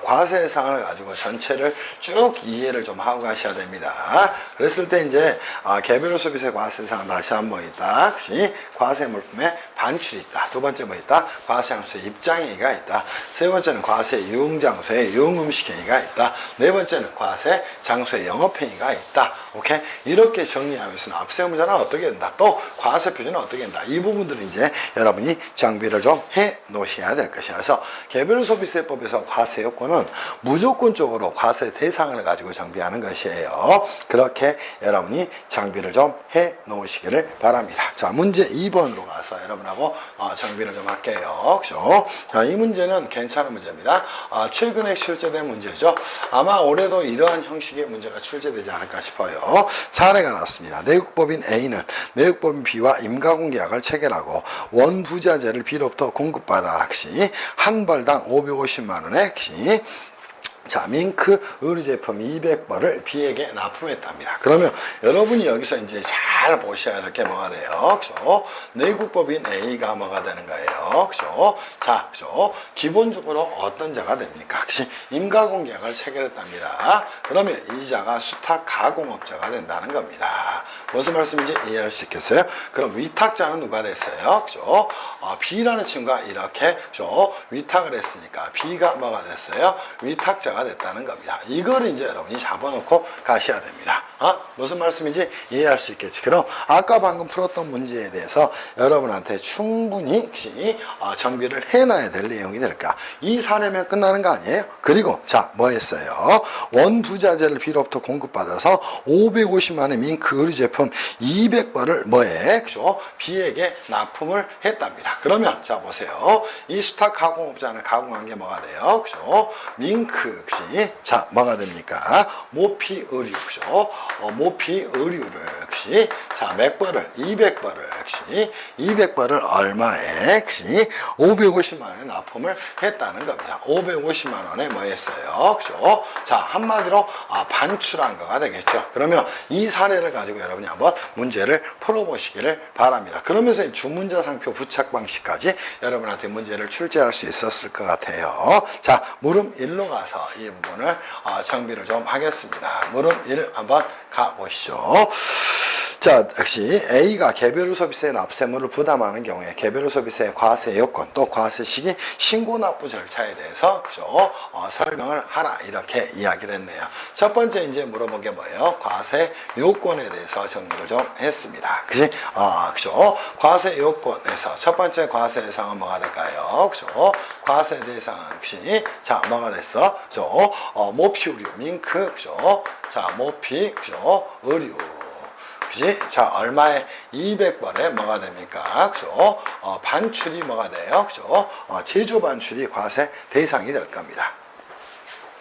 과세 예상을 가지고 전체를 쭉 이해를 좀 하고 가셔야 됩니다. 그랬을 때 이제 개별로 소비세 과세 예상은 다시 한번 뭐 있다. 그치? 과세 물품에 반출이 있다. 두 번째 뭐 있다? 과세 장소에 입장행위가 있다. 세 번째는 과세 유흥장소에 유흥음식행위가 있다. 네 번째는 과세 장소에 영업행위가 있다. 오케이? 이렇게 정리하면서 납세의무자는 어떻게 된다. 또 과세 표준은 어떻게 된다. 이 부분들은 이제 여러분이 정비를 좀 해 놓으셔야 될 것이야. 그래서 개별 소비세법에서 과세 요건은 무조건적으로 과세 대상을 가지고 정비하는 것이에요. 그렇게 여러분이 정비를 좀 해 놓으시기를 바랍니다. 자, 문제 2번으로 가서 여러분하고 정비를 좀 할게요. 그죠? 자, 이 문제는 괜찮은 문제입니다. 최근에 출제된 문제죠. 아마 올해도 이러한 형식의 문제가 출제되지 않을까 싶어요. 사례가 나왔습니다. 내국법인 A는 내국법인 B와 임가공 계약을 체결하고 원부자재를 B로부터 공급받아 한 벌당 550만 원에 자, 밍크 의류 제품 200벌을 B에게 납품했답니다. 그러면 여러분이 여기서 이제 잘 보셔야 될 게 뭐가 돼요? 그죠? 내국법인 A가 뭐가 되는 거예요? 그죠? 자, 그죠? 기본적으로 어떤 자가 됩니까? 그치? 임가공 계약을 체결했답니다. 그러면 이 자가 수탁 가공업자가 된다는 겁니다. 무슨 말씀인지 이해할 수 있겠어요? 그럼 위탁자는 누가 됐어요? 그죠? B라는 친구가 이렇게, 그죠? 위탁을 했으니까 B가 뭐가 됐어요? 위탁자 의무자가 됐다는 겁니다. 이걸 이제 여러분이 잡아놓고 가셔야 됩니다. 무슨 말씀인지 이해할 수 있겠지. 그럼 아까 방금 풀었던 문제에 대해서 여러분한테 충분히 정비를 해놔야 될 내용이 될까. 이 사례면 끝나는 거 아니에요? 그리고 자, 뭐 했어요? 원부자재를 비로부터 공급받아서 550만의 밍크 의류 제품 200벌을 뭐해? 그죠? B에게 납품을 했답니다. 그러면 자 보세요. 이 수탁 가공업자는 가공한 게 뭐가 돼요? 그죠? 밍크 역시 자 뭐가 됩니까? 모피 의류 그죠? 모피 의류를 역시 자 몇 벌을 200벌을 역시 200벌을 얼마에 역시 550만 원에 납품을 했다는 겁니다. 550만 원에 뭐 했어요? 그죠? 자 한마디로 반출한 거가 되겠죠. 그러면 이 사례를 가지고 여러분이 한번 문제를 풀어보시기를 바랍니다. 그러면서 주문자 상표 부착 방식까지 여러분한테 문제를 출제할 수 있었을 것 같아요. 자 물음 1로 가서 이 부분을 정비를 좀 하겠습니다. 물음 1 한번 가보시죠. 자, 역시 A가 개별로 소비세 납세물을 부담하는 경우에 개별로 소비세 과세 요건 또 과세 시기 신고 납부 절차에 대해서 그죠? 설명을 하라 이렇게 이야기를 했네요. 첫 번째 이제 물어본 게 뭐예요? 과세 요건에 대해서 정리를 좀 했습니다. 그지? 그죠? 과세 요건에서 첫 번째 과세 대상은 뭐가 될까요? 그죠? 과세 대상은 역시 자 뭐가 됐어? 그죠? 모피 의류 밍크 그죠? 자 모피 그죠? 의류 그지? 자, 얼마에 200벌에 뭐가 됩니까? 그죠? 반출이 뭐가 돼요? 그죠? 제조 반출이 과세 대상이 될 겁니다.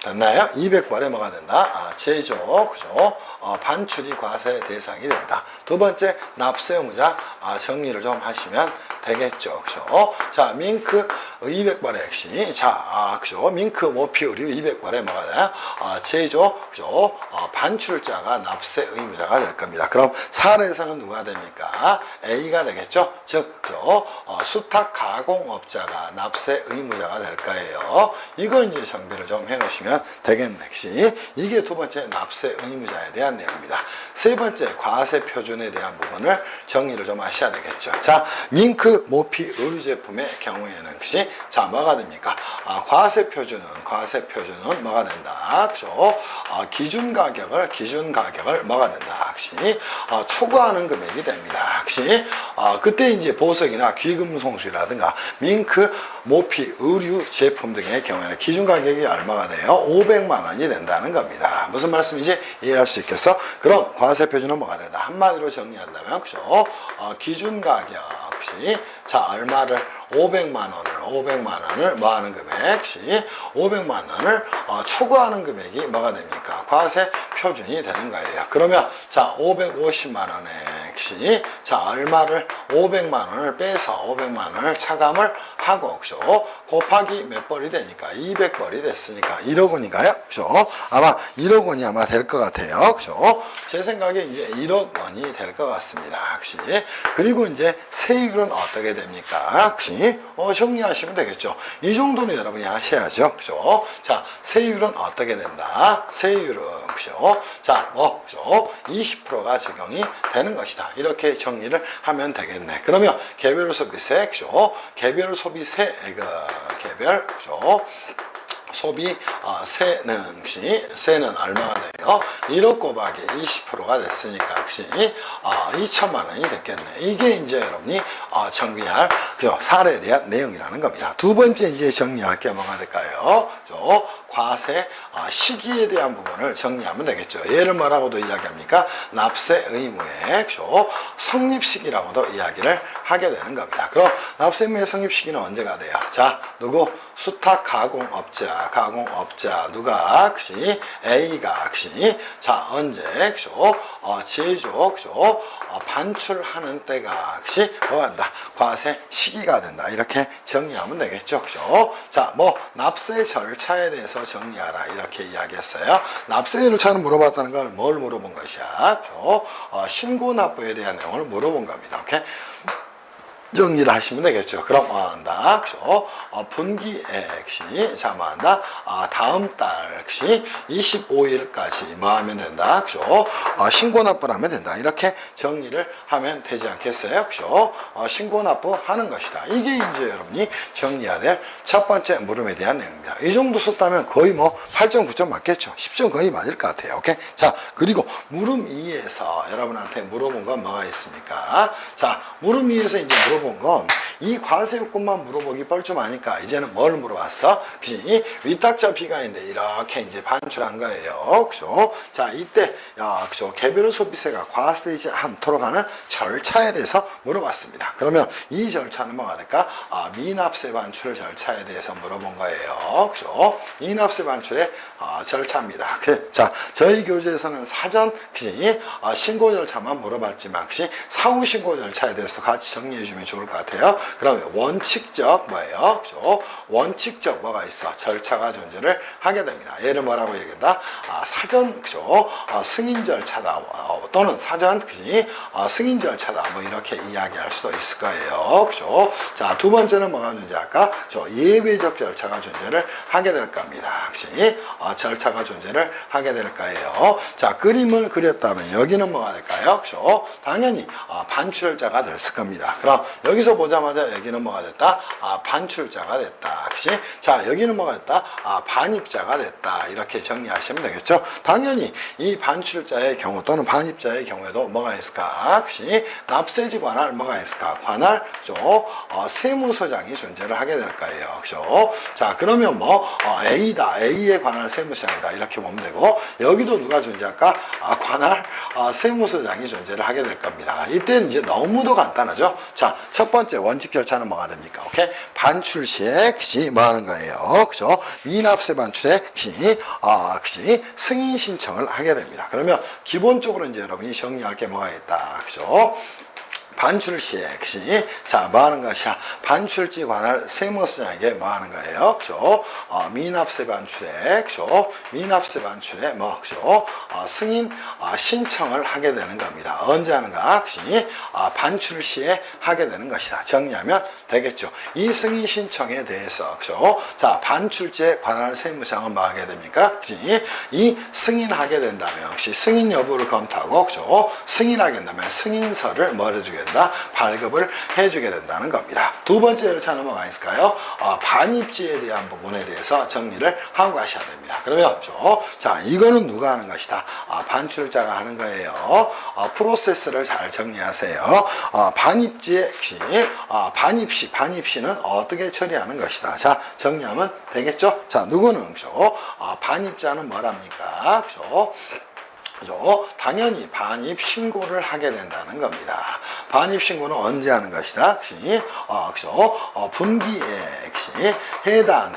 됐나요? 200벌에 뭐가 된다? 제조, 그죠? 반출이 과세 대상이 된다. 두 번째, 납세 의무자 정리를 좀 하시면 되겠죠. 그죠? 자, 밍크 200벌에 역시 자, 그죠? 밍크 모피 의류 200벌에 뭐가 돼요? 제조, 그죠? 반출자가 납세 의무자가 될 겁니다. 그럼 사례에서는 누가 됩니까? A가 되겠죠? 즉, 그죠? 수탁 가공업자가 납세 의무자가 될 거예요. 이거 이제 정비를 좀 해놓으시면 되겠네. 역시 이게 두 번째 납세 의무자에 대한 내용입니다. 세 번째 과세 표준에 대한 부분을 정리를 좀 하셔야 되겠죠. 자, 밍크 모피 의류 제품의 경우에는 역시 자 뭐가 됩니까? 과세 표준은 뭐가 된다? 그죠? 기준 가격을 뭐가 된다? 역시 초과하는 금액이 됩니다. 역시 그때 이제 보석이나 귀금속수라든가 밍크 모피 의류 제품 등의 경우에는 기준 가격이 얼마가 돼요? 500만 원이 된다는 겁니다. 무슨 말씀인지 이해할 수 있겠어? 그럼 과세 표준은 뭐가 된다? 한마디로 정리한다면 그죠? 기준 가격 역시 자 얼마를 500만 원을 뭐 하는 금액? 500만 원을 초과하는 금액이 뭐가 됩니까? 과세 표준이 되는 거예요. 그러면 자 550만 원에 자 얼마를 500만 원을 빼서 500만 원을 차감을 하고 그죠? 곱하기 몇 벌이 되니까 200벌이 됐으니까 1억 원인가요? 그죠? 아마 1억 원이 아마 될 것 같아요. 그죠? 제 생각에 이제 1억 원이 될 것 같습니다. 혹시 그리고 이제 세율은 어떻게 됩니까? 혹시 정리하시면 되겠죠. 이 정도는 여러분이 하셔야죠. 그죠? 자, 세율은 어떻게 된다? 세율은 그죠? 자, 그죠? 20%가 적용이 되는 것이다. 이렇게 정리를 하면 되겠네. 그러면 개별 소비세, 그죠? 개별 소비세, 개별, 그죠? 소비 세는 얼마가 돼요? 1억 곱하기 20%가 됐으니까 역시 2천만 원이 됐겠네. 이게 이제 여러분이 정리할 사례에 대한 내용이라는 겁니다. 두 번째 이제 정리할 게 뭐가 될까요? 과세 시기에 대한 부분을 정리하면 되겠죠. 얘를 뭐라고도 이야기합니까? 납세 의무의 성립 시기라고도 이야기를 하게 되는 겁니다. 그럼 납세 의무의 성립 시기는 언제가 돼요? 자, 누구? 수탁 가공업자 누가? 역시 A가 역시 자 언제? 제조 반출하는 때가 역시 뭐 한다? 과세 시기가 된다. 이렇게 정리하면 되겠죠. 그죠? 자, 납세 절차에 대해서 정리하라. 이렇게 이야기했어요. 납세 절차는 물어봤다는 건 뭘 물어본 것이야? 신고 납부에 대한 내용을 물어본 겁니다. 오케이? 정리를 하시면 되겠죠. 그럼 한다. 그죠? 분기액시 자 뭐한다? 다음 달 역시 25일까지 뭐 하면 된다. 그죠? 신고 납부를 하면 된다. 이렇게 정리를 하면 되지 않겠어요? 그죠? 신고 납부하는 것이다. 이게 이제 여러분이 정리해야 될 첫 번째 물음에 대한 내용입니다. 이 정도 썼다면 거의 뭐 8점, 9점 맞겠죠? 10점 거의 맞을 것 같아요. 오케이? 자, 그리고 물음 2에서 여러분한테 물어본 건 뭐가 있습니까? 자, 물음 2에서 이제 물어본 건 이 과세 요건만 물어보기 뻘쭘하니까 이제는 뭘 물어봤어? 그지? 위탁자 비과인데 이렇게 이제 반출한 거예요. 그죠? 자, 이때 그죠? 개별 소비세가 과세되지 않도록 하는 절차에 대해서 물어봤습니다. 그러면 이 절차는 뭐가 될까? 미납세 반출 절차에 대해서 물어본 거예요. 그죠? 미납세 반출의 절차입니다. 자, 저희 교재에서는 사전 그지? 신고 절차만 물어봤지만 그지? 사후 신고 절차에 대해서도 같이 정리해 주면 좋을 것 같아요. 그러면 원칙적 뭐예요? 그죠? 원칙적 뭐가 있어? 절차가 존재를 하게 됩니다. 얘를 뭐라고 얘기한다? 사전 그죠? 승인 절차다 또는 사전 그지? 승인 절차다 뭐 이렇게 이야기할 수도 있을 거예요. 그죠? 자, 두 번째는 뭐가 존재할까? 예외적 절차가 존재를 하게 될 겁니다. 그지? 절차가 존재를 하게 될 거예요. 자, 그림을 그렸다면 여기는 뭐가 될까요? 그죠? 당연히 반출자가 됐을 겁니다. 그럼 여기서 보자마자 여기는 뭐가 됐다? 반출자가 됐다. 그치? 자, 여기는 뭐가 됐다? 반입자가 됐다. 이렇게 정리하시면 되겠죠? 당연히 이 반출자의 경우 또는 반입자의 경우에도 뭐가 있을까? 그치? 납세지 관할 뭐가 있을까? 관할, 그죠? 세무서장이 존재를 하게 될 거예요. 그죠? 자, 그러면 뭐, A다. A에 관할 세무서장이다. 이렇게 보면 되고, 여기도 누가 존재할까? 관할 세무서장이 존재를 하게 될 겁니다. 이때는 이제 너무도 간단하죠? 자, 첫 번째 원칙 절차는 뭐가 됩니까? 오케이? 반출 시에 그시 뭐 하는 거예요? 그죠? 미납세 반출에 그시 승인 신청을 하게 됩니다. 그러면 기본적으로 이제 여러분이 정리할 게 뭐가 있다. 그죠? 반출 시에 그시 자 뭐 하는 것이야? 반출지 관할 세무서장에게 뭐 하는 거예요? 그죠? 미납세 반출에 그죠? 미납세 반출에 뭐 그죠? 승인 신청을 하게 되는 겁니다. 언제 하는가? 그시 반출 시에 하게 되는 것이다. 정리하면 되겠죠. 이 승인 신청에 대해서 그죠? 자, 반출지에 관할 세무서장은 뭐 하게 됩니까? 그지? 이 승인하게 된다면 역시 승인 여부를 검토하고 그죠? 승인하게 된다면 승인서를 뭐 해주게 된다? 발급을 해주게 된다는 겁니다. 두 번째 절차는 뭐가 있을까요? 반입지에 대한 부분에 대해서 정리를 하고 가셔야 됩니다. 그러면 자, 이거는 누가 하는 것이다? 반출자가 하는 거예요. 프로세스를 잘 정리하세요. 반입지에 반입시는 어떻게 처리하는 것이다. 자, 정리하면 되겠죠? 자, 누구는 반입자는 뭐랍니까? 그죠? 당연히 반입 신고를 하게 된다는 겁니다. 반입 신고는 언제 하는 것이다? 분기에 해당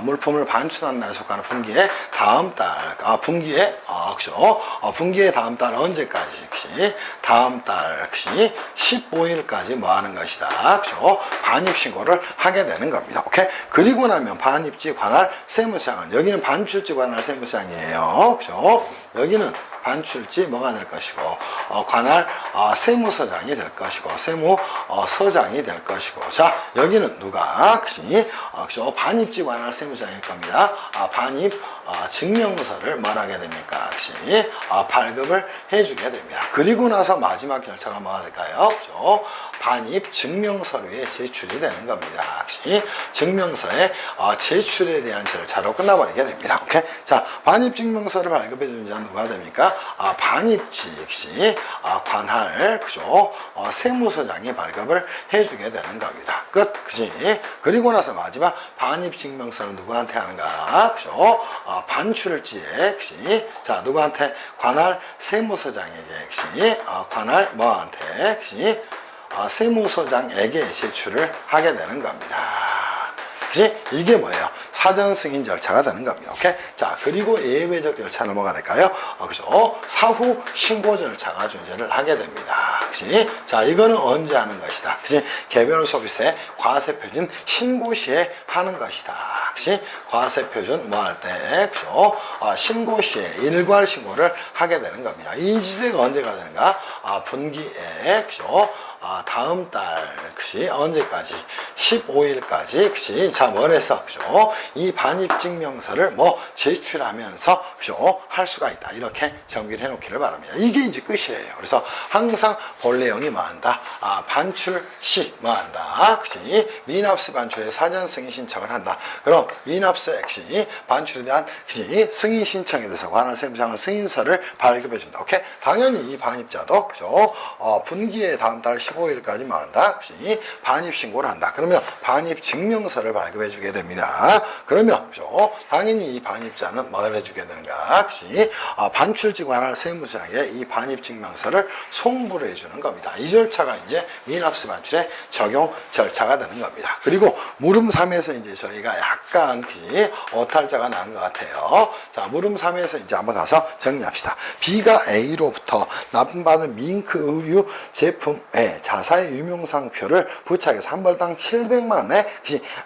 물품을 반출한 날에 속하는 분기의 다음 달 분기의 분기의 다음 달 언제까지? 다음 달 15일까지 뭐 하는 것이다. 반입 신고를 하게 되는 겁니다. 오케이? 그리고 나면 반입지 관할 세무서장은 여기는 반출지 관할 세무서장이에요. 여기는 반출지 뭐가 될 것이고 관할 세무서장이 될 것이고 세무서장이 될 것이고 자, 여기는 누가 반입지 관할 세무서장일 겁니다. 반입 증명서를 뭐하게 됩니까? 발급을 해주게 됩니다. 그리고 나서 마지막 절차가 뭐가 될까요? 반입 증명서류에 제출이 되는 겁니다. 증명서의 제출에 대한 절차로 끝나버리게 됩니다. 오케이? 자, 반입 증명서를 발급해 주는 자는 누가 됩니까? 반입지 역시 관할 세무서장이 발급을 해주게 되는 겁니다. 끝. 그지? 그리고 나서 마지막 반입 증명서는 누구한테 하는가? 반출지에 자, 누구한테? 관할 세무서장에게 관할 뭐한테? 세무서장에게 제출을 하게 되는 겁니다. 그치? 이게 뭐예요? 사전 승인 절차가 되는 겁니다. 오케이? 자, 그리고 예외적 절차는 뭐가 될까요? 사후 신고 절차가 존재를 하게 됩니다. 그치? 자, 이거는 언제 하는 것이다. 그치? 개별 소비세 과세 표준 신고 시에 하는 것이다. 그치? 과세 표준 뭐 할 때, 그죠? 신고 시에 일괄 신고를 하게 되는 겁니다. 이 시세가 언제가 되는가? 분기에, 그죠? 다음 달, 그치? 언제까지? 15일까지, 그치? 자, 뭐래서, 그죠? 이 반입증명서를 뭐 제출하면서, 그죠? 할 수가 있다. 이렇게 정비를 해놓기를 바랍니다. 이게 이제 끝이에요. 그래서 항상 본 내용이 뭐 한다? 반출 시 뭐 한다? 그치? 미납세 반출에 사전 승인 신청을 한다. 그럼 미납세 그치? 반출에 대한 그치? 승인 신청에 대해서 관할 세무상은 승인서를 발급해 준다. 오케이? 당연히 이 반입자도 그죠? 분기에 다음 달 15일까지 뭐 한다? 그치? 반입 신고를 한다. 그러면 반입 증명서를 발급해 주게 됩니다. 그러면 그죠? 당연히 이 반입자는 뭘 해주게 되는가? 그치? 반출지 관할 세무상에 이 반입 증명서를 송부를 해주는 겁니다. 이 절차가 이제 미납세 반출의 적용 절차가 되는 겁니다. 그리고 물음 3에서 이제 저희가 약간 오탈자가 난 것 같아요. 자, 물음 3에서 이제 한번 가서 정리합시다. B가 A로부터 납품받은 밍크 의류 제품의 자사의 유명상표를 부착해서 한 벌당 700만 원의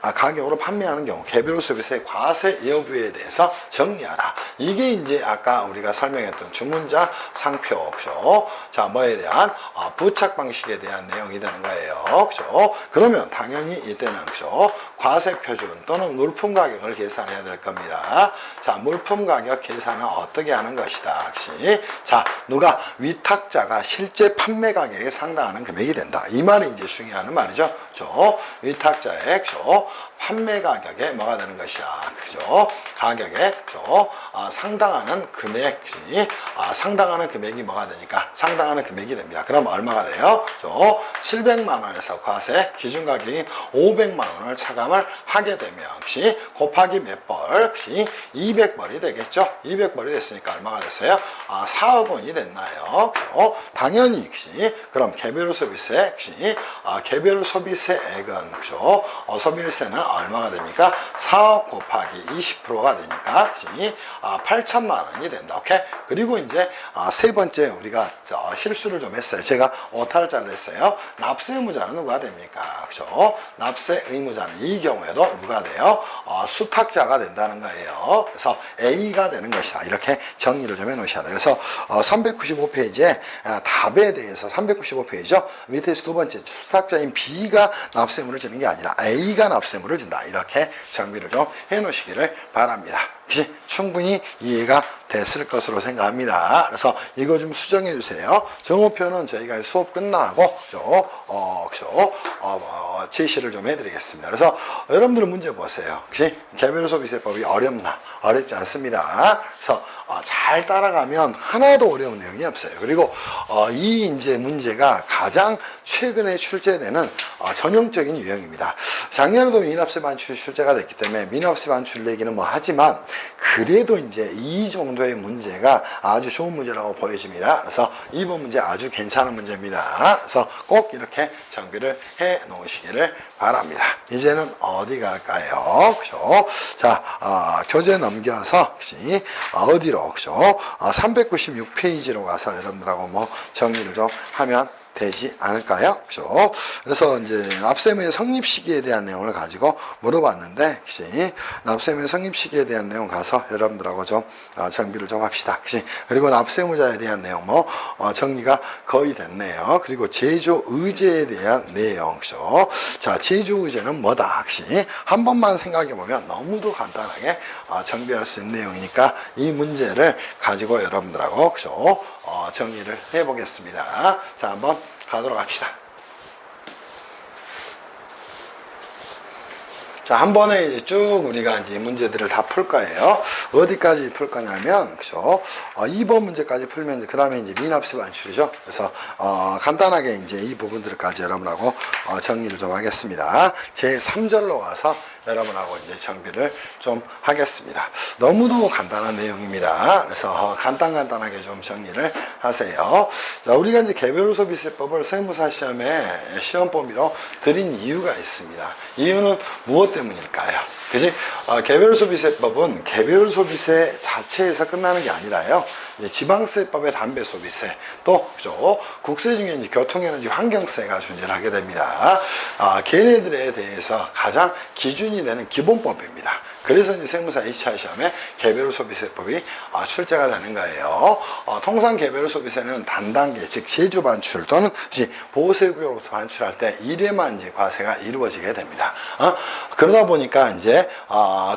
가격으로 판매하는 경우 개별 서비스의 과세 여부에 대해서 정리하라. 이게 이제 아까 우리가 설명했던 주문자 상표죠. 자, 뭐에 대한 부착 방식에 대한 내용이 되는 거예요. 그죠? 그러면 당연히 이때는 그죠? 과세 표준 또는 물품 가격을 계산해야 될 겁니다. 자, 물품 가격 계산은 어떻게 하는 것이다. 그치? 자, 누가 위탁자가 실제 판매 가격에 상당하는 금액이 된다. 이 말이 이제 중요한 말이죠. 그죠? 위탁자의 그죠? 판매 가격에 뭐가 되는 것이야. 그죠? 가격에 그죠? 상당하는 금액, 그지? 상당하는 금액이 뭐가 되니까 상당하는 금액이 됩니다. 그럼 얼마가 돼요? 그죠? 700만 원에서 과세 기준 가격이 500만 원을 차감을 하게 되면 그지? 곱하기 몇 벌? 그지? 200벌이 되겠죠? 200벌이 됐으니까 얼마가 됐어요? 4억 원이 됐나요? 그죠? 당연히 그지? 그럼 개별 소비세, 그지? 개별 소비세액은 그죠? 소비세는 얼마가 됩니까? 4억 곱하기 20%가 되니까 8천만 원이 된다. 오케이? 그리고 이제 세 번째 우리가 실수를 좀 했어요. 제가 오탈자를 했어요. 납세 의무자는 누가 됩니까? 그죠? 납세 의무자는 이 경우에도 누가 돼요? 수탁자가 된다는 거예요. 그래서 A가 되는 것이다. 이렇게 정리를 좀 해놓으셔야 돼요. 그래서 395페이지에 답에 대해서 395페이지죠. 밑에서 두 번째 수탁자인 B가 납세의무를 지는 게 아니라 A가 납세의무를 진다. 이렇게 정비를 좀 해놓으시기를 바랍니다. 그치? 충분히 이해가 됐을 것으로 생각합니다. 그래서 이거 좀 수정해 주세요. 정오표는 저희가 수업 끝나고 제시를 좀 해드리겠습니다. 그래서 여러분들은 문제 보세요. 그치? 개별 소비세법이 어렵나? 어렵지 않습니다. 그래서 잘 따라가면 하나도 어려운 내용이 없어요. 그리고 이 이제 문제가 가장 최근에 출제되는 전형적인 유형입니다. 작년에도 미납세 반출이 출제가 됐기 때문에 미납세 반출 얘기는 뭐 하지만 그래도 이제 이 정도의 문제가 아주 좋은 문제라고 보여집니다. 그래서 이번 문제 아주 괜찮은 문제입니다. 그래서 꼭 이렇게 정비를 해 놓으시기를 바랍니다. 이제는 어디 갈까요? 그죠? 자, 교재 넘겨서 어디로 그죠? 396페이지로 가서 여러분들하고 뭐 정리를 좀 하면 되지 않을까요? 그죠? 그래서 이제 납세의무의 성립 시기에 대한 내용을 가지고 물어봤는데, 그치? 납세의무의 성립 시기에 대한 내용 가서 여러분들하고 좀 정비를 좀 합시다. 그치? 그리고 납세의무자에 대한 내용 뭐 정리가 거의 됐네요. 그리고 제조의제에 대한 내용, 그죠? 자, 제조의제는 뭐다? 그치? 한 번만 생각해 보면 너무도 간단하게 정비할 수 있는 내용이니까 이 문제를 가지고 여러분들하고, 그죠? 정리를 해보겠습니다. 자, 한번 가도록 합시다. 자, 한 번에 이제 쭉 우리가 이제 문제들을 다 풀 거예요. 어디까지 풀 거냐면, 그죠? 2번 문제까지 풀면, 그 다음에 이제 미납세 반출이죠. 그래서, 간단하게 이제 이 부분들까지 여러분하고, 정리를 좀 하겠습니다. 제 3절로 가서 여러분하고 이제 정비를 좀 하겠습니다. 너무도 간단한 내용입니다. 그래서 간단하게 좀 정리를 하세요. 자, 우리가 이제 개별 소비세법을 세무사 시험에 시험 범위로 드린 이유가 있습니다. 이유는 무엇 때문일까요? 그지? 개별 소비세법은 개별 소비세 자체에서 끝나는 게 아니라요. 지방세법의 담배 소비세, 또 그죠? 국세 중에 이제 교통에너지 환경세가 존재를 하게 됩니다. 걔네들에 대해서 가장 기준이 되는 기본법입니다. 그래서 이제 세무사 H차 시험에 개별 소비세법이 출제가 되는 거예요. 통상 개별 소비세는 단단계, 즉 세주 반출 또는 보호세구역으로부터 반출할 때 1회만 이제 과세가 이루어지게 됩니다. 그러다 보니까 이제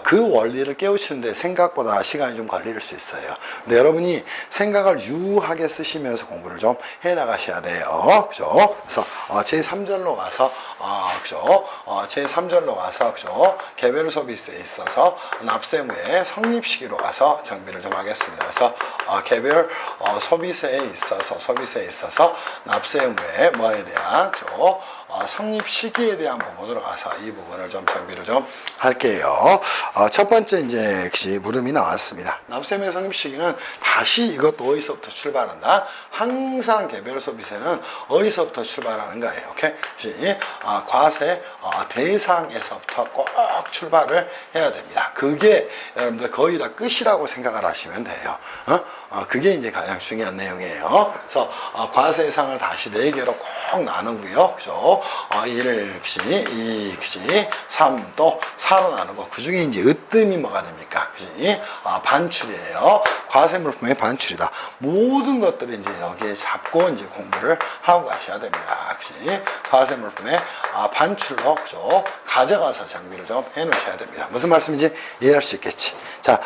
그 원리를 깨우치는데 생각보다 시간이 좀 걸릴 수 있어요. 근데 여러분이 생각을 유하게 쓰시면서 공부를 좀 해 나가셔야 돼요. 그죠? 그래서 제3절로 가서 그죠? 제3절로 가서 그죠? 개별 소비세에 있어서 납세무의 성립 시기로 가서 정비를 좀 하겠습니다. 그래서 개별 소비세에 있어서 납세무의 뭐에 대한 그죠? 성립 시기에 대한 부분으로 가서 이 부분을 좀 정비를 좀 할게요. 첫 번째 이제 물음이 나왔습니다. 납세무의 성립 시기는 다시 이것도 어디서부터 출발한다? 항상 개별 소비세는 어디서부터 출발하는 거예요. 오케이? 과세 대상에서부터 꼭 출발을 해야 됩니다. 그게 여러분들 거의 다 끝이라고 생각을 하시면 돼요. 그게 이제 가장 중요한 내용이에요. 그래서 과세 대상을 다시 4개로 꼭 나누고요. 그죠? 1, 2, 3, 또 4로 나누고 그 중에 이제 으뜸이 뭐가 됩니까? 그지? 반출이에요. 과세 물품의 반출이다. 모든 것들을 이제 여기에 잡고 이제 공부를 하고 가셔야 됩니다. 그지? 과세 물품의 반출로 그죠? 가져가서 정비를 좀 해 놓으셔야 됩니다. 무슨 말씀인지 이해할 수 있겠지. 자,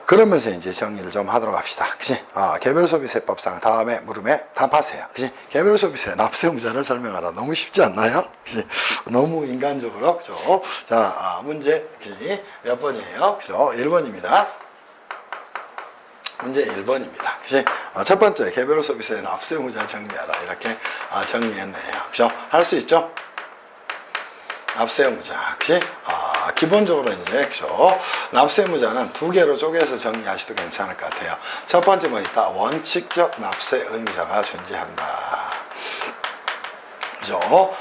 그러면서 이제 정리를 좀 하도록 합시다. 그치? 개별소비세법상 다음에 물음에 답하세요. 그치? 개별소비세 납세무자를 설명하라. 너무 쉽지 않나요? 그치? 너무 인간적으로. 그죠? 자, 문제, 그치? 몇 번이에요? 그죠? 1번입니다. 문제 1번입니다. 그치? 첫 번째, 개별소비세 납세무자 정리하라. 이렇게 정리했네요. 그죠? 할 수 있죠? 납세무자, 그치? 기본적으로 이제, 그죠? 납세무자는 2개로 쪼개서 정리하셔도 괜찮을 것 같아요. 첫 번째 뭐 있다? 원칙적 납세 의무자가 존재한다. 그죠?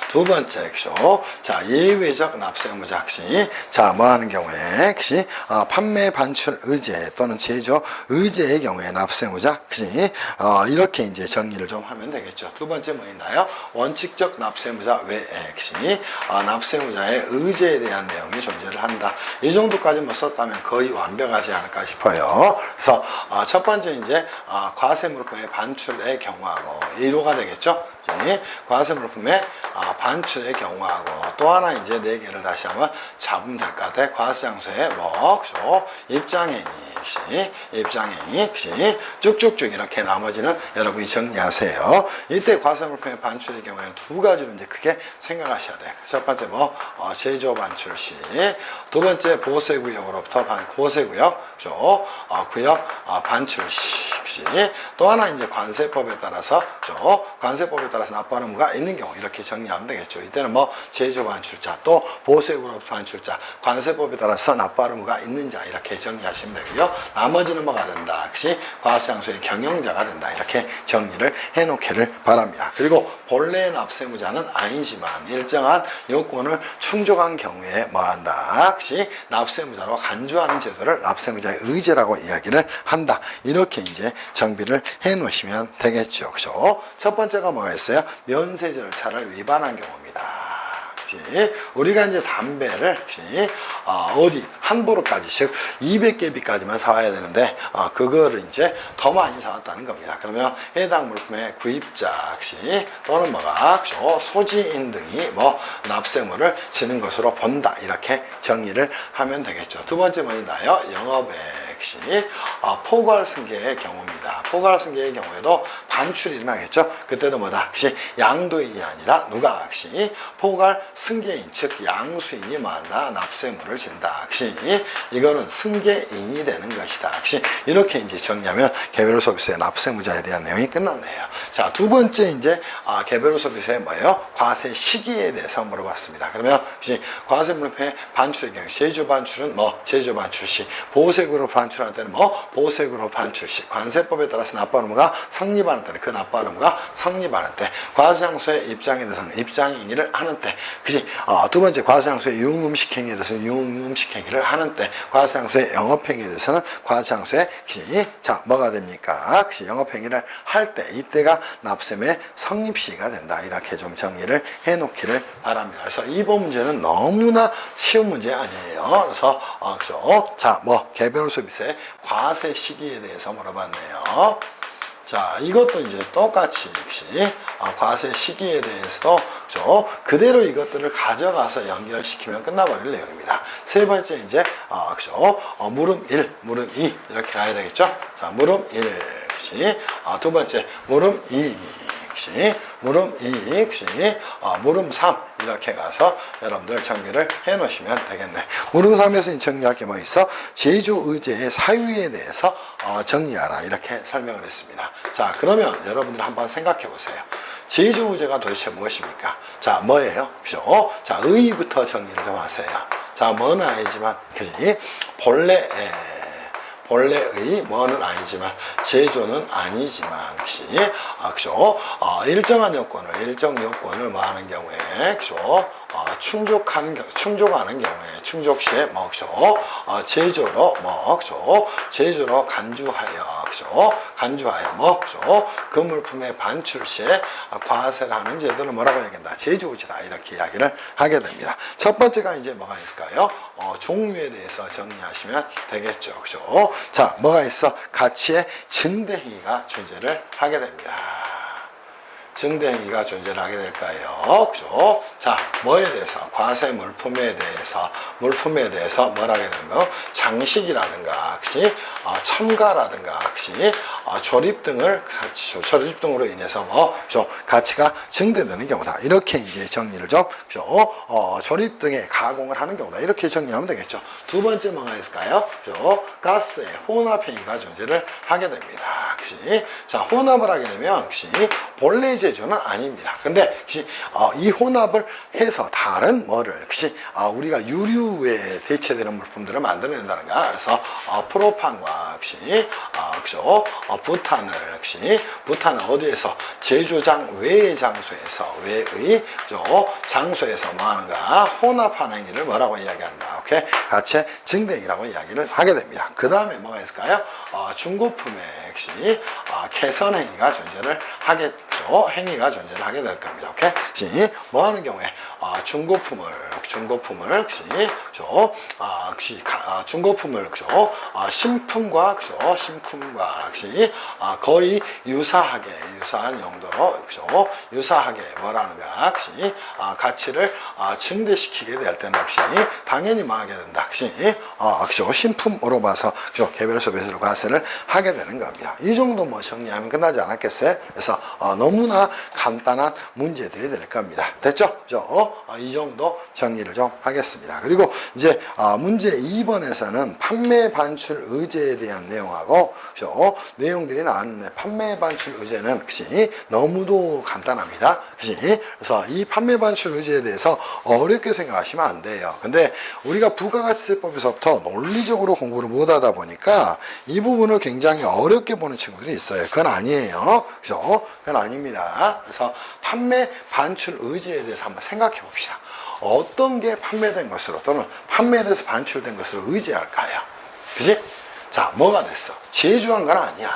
두 번째, 그죠? 자, 예외적 납세무자 학시. 자, 뭐 하는 경우에, 그시? 판매 반출 의제 또는 제조 의제의 경우에 납세무자, 그시? 이렇게 이제 정리를 좀 하면 되겠죠. 두 번째 뭐 있나요? 원칙적 납세무자 외에, 그시? 납세무자의 의제에 대한 내용이 존재를 한다. 이 정도까지 뭐 썼다면 거의 완벽하지 않을까 싶어요. 그래서, 첫 번째 이제, 과세 물품의 반출의 경우하고 1호가 되겠죠? 과세 물품의 반출의 경우하고 또 하나 이제 4개를 다시 한번 잡으면 될 것 같아. 과세장소의 그죠? 입장행위, 쭉쭉쭉 이렇게 나머지는 여러분이 정리하세요. 이때 과세 물품의 반출의 경우에는 2가지로 이제 크게 생각하셔야 돼요. 첫 번째 제조 반출 시, 두 번째 보세구역으로부터 보세구역, 그죠? 구역 반출 시, 또 하나 이제 관세법에 따라서, 그죠? 관세법에 따라서 납부하는 의무가 있는 경우 이렇게 정리하면 되겠죠. 이때는 제조 반출자, 또 보세구역으로부터 반출자, 관세법에 따라서 납부하는 의무가 있는 자 이렇게 정리하시면 되고요. 나머지는 뭐가 된다? 그치? 과세장소의 경영자가 된다. 이렇게 정리를 해놓기를 바랍니다. 그리고 본래 납세무자는 아니지만 일정한 요건을 충족한 경우에 뭐 한다? 그치? 납세무자로 간주하는 제도를 납세무자의 의제라고 이야기를 한다. 이렇게 이제 정비를 해 놓으시면 되겠죠. 그죠? 첫 번째가 뭐가 있어요? 면세절차를 위반한 경우입니다. 우리가 이제 담배를 어디 한 보루까지 즉 200개비까지만 사와야 되는데 그거를 이제 더 많이 사왔다는 겁니다. 그러면 해당 물품의 구입자 또는 뭐가 소지인 등이 납세무를 지는 것으로 본다. 이렇게 정리를 하면 되겠죠. 두 번째 뭐 있나요? 영업액 포괄 승계의 경우입니다. 포괄 승계의 경우에도 반출이 일어나겠죠. 그때도 뭐다? 양도인이 아니라 누가? 포괄 승계인, 즉 양수인이 뭐한다? 납세무를 진다. 이거는 승계인이 되는 것이다. 이렇게 이제 정리하면 개별 소비세 납세무자에 대한 내용이 끝났네요. 자, 두 번째 이제 개별 소비세 뭐예요? 과세 시기에 대해서 물어봤습니다. 그러면 과세 물품의 반출의 경우 제조 반출은 제조 반출 시, 보세구로 반출 반출할 때는 뭐 보색으로 반출시, 관세법에 따라서 납부한 의무가 성립하는 때는 그 납부한 의무가 성립하는 때, 과세장소의 입장에 대해서는 입장행위를 하는 때, 그지? 두 번째 과세장소의 유흥음식 행위에 대해서는 유흥음식 행위를 하는 때, 과세장소의 영업행위에 대해서는 과세장소의 자 뭐가 됩니까? 영업행위를 할 때, 이때가 납세의 성립시가 된다. 이렇게 좀 정리를 해놓기를 바랍니다. 그래서 이번 문제는 너무나 쉬운 문제 아니에요. 그래서 그죠? 자, 뭐 개별 소비세 과세 시기에 대해서 물어봤네요. 자, 이것도 이제 똑같이 역시 과세 시기에 대해서도 그죠? 그대로 이것들을 가져가서 연결시키면 끝나버릴 내용입니다. 세 번째 이제 그죠? 물음 1, 물음 2 이렇게 가야 되겠죠? 자, 물음 1, 그치? 두 번째 물음 2. 물음 2, 물음 3 이렇게 가서 여러분들 정리를 해 놓으시면 되겠네. 물음 3에서 정리할 게 뭐 있어? 제조의제의 사유에 대해서 정리하라 이렇게 설명을 했습니다. 자, 그러면 여러분들 한번 생각해 보세요. 제조의제가 도대체 무엇입니까? 자, 뭐예요? 그죠? 자, 의부터 정리를 좀 하세요. 자, 뭐는 아니지만 그지? 본래의 뭐는 아니지만 제조는 아니지만 그죠? 일정 요건을 뭐 하는 경우에 그죠? 충족하는 경우에 충족시에 뭐 그죠? 제조로 뭐 그죠? 제조로 간주하여 그죠? 뭐 그죠? 그 물품의 반출 시에 과세를 하는 제도를 뭐라고 얘기한다? 제조의제다 이렇게 이야기를 하게 됩니다. 첫 번째가 이제 뭐가 있을까요? 종류에 대해서 정리하시면 되겠죠. 그죠? 자, 뭐가 있어? 가치의 증대행위가 존재를 하게 됩니다. 증대행위가 존재를 하게 될까요? 그죠? 자, 뭐에 대해서? 과세 물품에 대해서 뭐라 하게 되는 거? 장식이라든가, 그치? 첨가라든가, 그치? 조립 등으로 인해서 뭐, 그죠? 가치가 증대되는 경우다. 이렇게 이제 정리를 좀, 그죠? 조립 등의 가공을 하는 경우다. 이렇게 정리하면 되겠죠. 두 번째 뭐가 있을까요? 그죠? 가스의 혼합행위가 존재를 하게 됩니다. 그치? 자, 혼합을 하게 되면, 그치? 본래 제조는 아닙니다. 근데 이 혼합을 해서 다른 뭐를 우리가 유류에 대체되는 물품들을 만들어낸다는 거야. 그래서 프로판과 그죠? 부탄은 어디에서 제조장 외의 장소에서 그죠? 장소에서 뭐 하는가? 혼합하는 행위를 뭐라고 이야기한다. 오케이? 가치 증대행위라고 이야기를 하게 됩니다. 그 다음에 뭐가 있을까요? 중고품의 개선 행위가 존재를 하겠죠. 행위가 존재를 하게 될 겁니다. 오케이? 뭐 하는 경우에 중고품을 신품과 거의 유사한 용도로 유사하게 뭐라는가 가치를 증대시키게 될 때는 당연히 뭐 하게 된다. 신품으로 봐서 개별 소비세를 과세를 하게 되는 겁니다. 이 정도 뭐 정리하면 끝나지 않았겠어요? 그래서 너무나 간단한 문제들이 될 겁니다. 됐죠? 이 정도 정리를 좀 하겠습니다. 그리고 이제 문제 2번에서는 판매 반출 의제에 대한 내용하고 내용들이 나왔는데, 판매 반출 의제는 너무도 간단합니다. 그래서 이 판매 반출 의제에 대해서 어렵게 생각하시면 안 돼요. 근데 우리가 부가가치세법에서부터 논리적으로 공부를 못하다 보니까 이 부분을 굉장히 어렵게 보는 친구들이 있어요. 그건 아니에요. 그건 아닙니다. 그래서 판매 반출 의제에 대해서 한번 생각해 봅시다. 어떤 게 판매된 것으로 또는 판매에 대해서 반출된 것으로 의제할까요? 그지? 자, 뭐가 됐어? 제조한 건 아니야.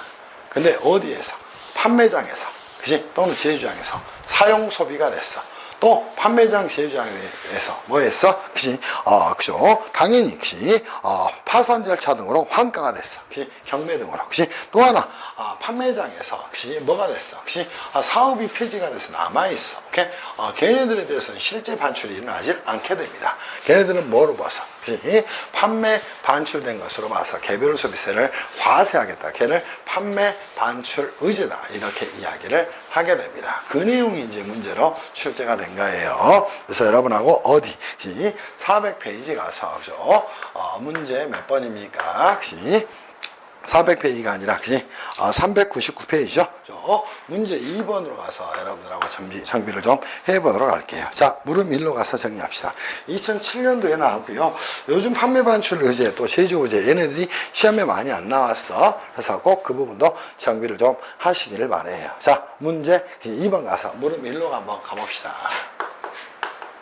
근데 어디에서? 판매장에서, 그지? 또는 제조장에서 사용 소비가 됐어. 또 판매장 제조장에서 뭐 했어? 그죠? 당연히 파산 절차 등으로 환가가 됐어. 경매 등으로. 또 하나 판매장에서 뭐가 됐어? 사업이 폐지가 돼서 남아있어. 오케이? 걔네들에 대해서는 실제 반출이 일어나질 않게 됩니다. 걔네들은 뭐로 봐서? 판매 반출된 것으로 봐서 개별 소비세를 과세하겠다. 걔를 판매 반출 의제다. 이렇게 이야기를 하게 됩니다. 그 내용이 이제 문제로 출제가 된 거예요. 그래서 여러분하고 어디? 400페이지 가서 문제 몇 번입니까? 400페이지가 아니라 399페이지죠. 문제 2번으로 가서 여러분들하고 정비를 좀 해보도록 할게요. 자, 물음 1로 가서 정리합시다. 2007년도에 나왔고요. 요즘 판매 반출 의제 또 제조 의제 얘네들이 시험에 많이 안 나왔어. 그래서 꼭 그 부분도 정비를 좀 하시기를 바래요. 자, 문제 2번 가서 물음 1로 한번 가봅시다.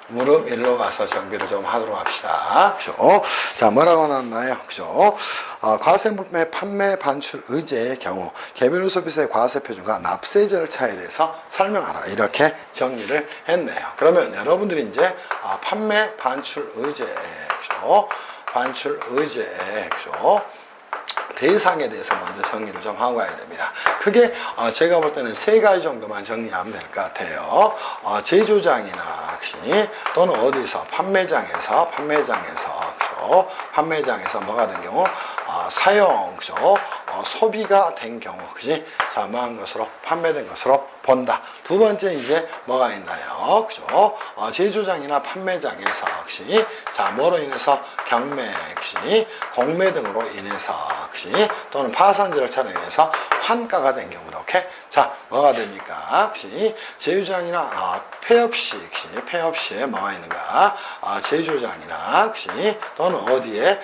물음 1로 가서 정비를 좀 하도록 합시다. 그죠? 자, 뭐라고 나왔나요? 그죠? 과세물품의 판매 반출 의제의 경우 개별 소비세의 과세 표준과 납세 절차에 대해서 설명하라. 이렇게 정리를 했네요. 그러면 여러분들이 이제 판매 반출 의제, 그죠? 반출 의제, 그죠? 대상에 대해서 먼저 정리를 좀 하고 가야 됩니다. 크게 제가 볼 때는 3가지 정도만 정리하면 될 것 같아요. 제조장이나 또는 어디서 판매장에서 그죠? 판매장에서 뭐가 된 경우 사용, 그죠? 소비가 된 경우, 그지? 자, 뭐한 것으로 판매된 것으로 본다. 두 번째 이제 뭐가 있나요? 그죠? 제조장이나 판매장에서 그지? 자, 뭐로 인해서 경매, 그지? 공매 등으로 인해서 그지? 또는 파산 절차로 인해서 환가가 된 경우다. 오케이? 자, 뭐가 됩니까? 그지? 제조장이나 폐업시, 그지? 폐업시에 뭐가 있는가? 제조장이나 그지? 또는 어디에?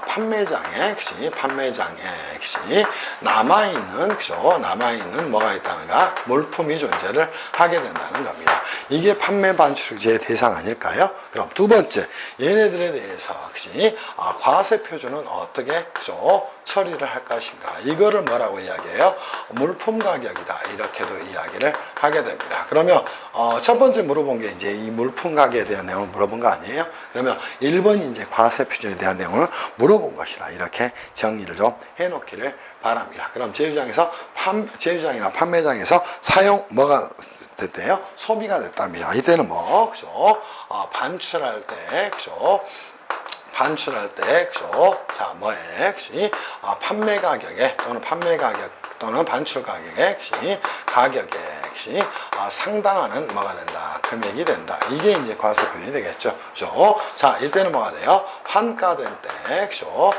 판매장에, 그지? 판매장에, 그지? 남아있는, 그죠? 남아있는 뭐가 있다는가? 물품이 존재를 하게 된다는 겁니다. 이게 판매 반출제의 대상 아닐까요? 그럼 두 번째, 얘네들에 대해서, 그지? 과세 표준은 어떻게, 그죠? 처리를 할 것인가? 이거를 뭐라고 이야기해요? 물품 가격이다. 이렇게도 이야기를 하게 됩니다. 그러면, 첫 번째 물어본 게 이제 이 물품 가격에 대한 내용을 물어본 거 아니에요? 그러면 1번이 이제 과세 표준에 대한 내용을 물어본 것이다. 이렇게 정리를 좀 해놓기를 바랍니다. 그럼 제휴장이나 판매장에서 사용 뭐가 됐대요? 소비가 됐답니다. 이때는 뭐, 그죠? 반출할 때, 그죠? 반출할 때, 그죠? 자, 뭐에, 그지? 판매 가격에 또는 반출 가격에, 그지? 가격에, 그지? 상당하는 뭐가 된다? 금액이 된다. 이게 이제 과세 표준이 되겠죠. 그죠? 자, 이때는 뭐가 돼요? 환가될 때, 그죠?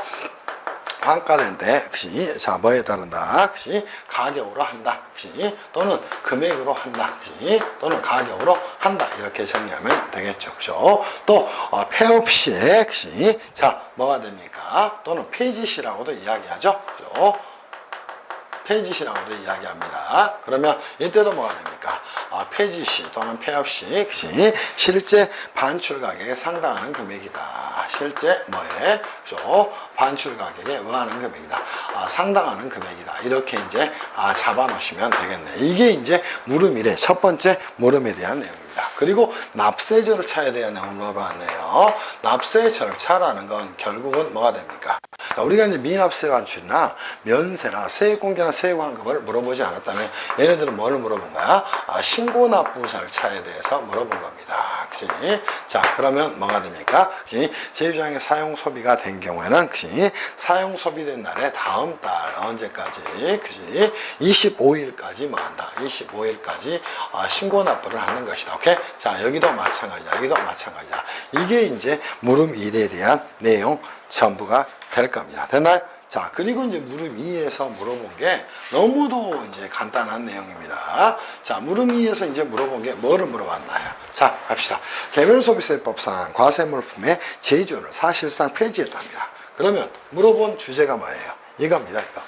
환가된 때, 그시, 자, 뭐에 따른다, 그시, 가격으로 한다, 그시, 또는 금액으로 한다, 그시, 또는 가격으로 한다, 이렇게 정리하면 되겠죠, 그죠? 또, 폐업 시에, 그시, 자, 뭐가 됩니까? 또는 폐지시라고도 이야기하죠, 그죠? 폐지시라고도 이야기합니다. 그러면 이때도 뭐가 됩니까? 폐지시 또는 폐업시, 실제 반출 가격에 상당하는 금액이다. 실제 뭐에? 그죠? 반출 가격에 의하는 금액이다. 상당하는 금액이다. 이렇게 이제 잡아놓으시면 되겠네. 이게 이제 물음 1의 첫 번째 물음에 대한 내용입니다. 그리고 납세 절차에 대한 내용을 물어봤네요. 납세 절차라는 건 결국은 뭐가 됩니까? 우리가 이제 미납세 반출이나 면세나 세액공제나 세액환급을 물어보지 않았다면 얘네들은 뭘 물어본 거야? 신고납부 절차에 대해서 물어본 겁니다. 그치? 자, 그러면 뭐가 됩니까? 그치? 제휴장의 사용 소비가 된 경우에는 그치? 사용 소비된 날에 다음 달 언제까지? 그치? 25일까지 뭐 한다? 25일까지 신고납부를 하는 것이다. 오케이? 자, 여기도 마찬가지다. 여기도 마찬가지다. 이게 이제 물음 1에 대한 내용 전부가 될 겁니다. 됐나요? 자, 그리고 이제 물음 2에서 물어본 게 너무도 이제 간단한 내용입니다. 자, 물음 2에서 이제 물어본 게 뭐를 물어봤나요? 자, 갑시다. 개별소비세법상 과세물품의 제조를 사실상 폐지했답니다. 그러면 물어본 주제가 뭐예요? 이겁니다, 이거.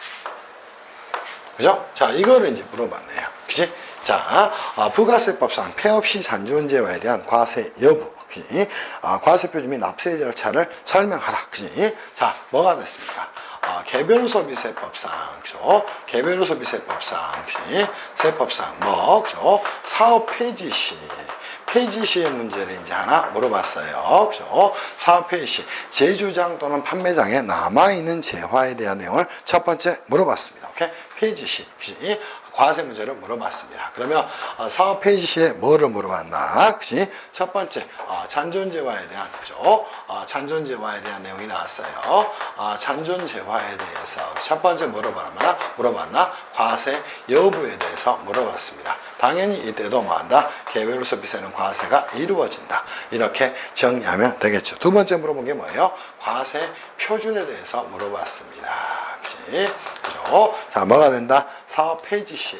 그죠? 자, 이거를 이제 물어봤네요. 그치? 자, 부가세법상 폐업시 잔존재화에 대한 과세 여부, 그치? 과세 표준 및 납세 절차를 설명하라, 그치? 자, 뭐가 됐습니까? 개별소비세법상, 그죠? 개별소비세법상, 그치? 세법상, 뭐, 그죠? 사업 폐지 시의 문제를 이제 하나 물어봤어요. 그죠? 사업 폐지 시, 제조장 또는 판매장에 남아있는 재화에 대한 내용을 첫 번째 물어봤습니다. 오케이? 폐지 시, 그치? 과세 문제를 물어봤습니다. 그러면 사업 폐지 시에 뭐를 물어봤나? 그치? 첫 번째, 잔존재화에 대한, 그죠? 잔존재화에 대한 내용이 나왔어요. 잔존재화에 대해서 첫 번째 물어봤나? 과세 여부에 대해서 물어봤습니다. 당연히 이때도 뭐 한다? 개별소비세는 과세가 이루어진다. 이렇게 정리하면 되겠죠. 두 번째 물어본 게 뭐예요? 과세 표준에 대해서 물어봤습니다. 그치? 그죠? 자, 뭐가 된다? 사업 폐지 시에.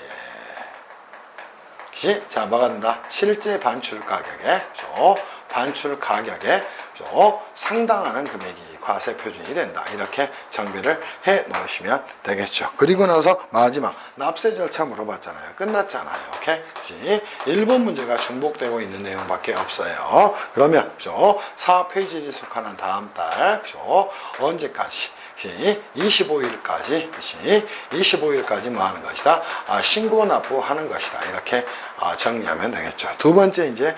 그치? 자, 뭐가 된다? 실제 반출 가격에, 그죠? 반출 가격에, 그죠? 상당하는 금액이 과세 표준이 된다. 이렇게 정비를 해 놓으시면 되겠죠. 그리고 나서 마지막 납세 절차 물어봤잖아요. 끝났잖아요. 오케이? 그치? 1번 문제가 중복되고 있는 내용밖에 없어요. 그러면, 그죠? 4페이지를 속하는 다음 달, 그죠? 언제까지? 25일까지, 25일까지 뭐 하는 것이다? 신고 납부하는 것이다. 이렇게 정리하면 되겠죠. 두 번째, 이제,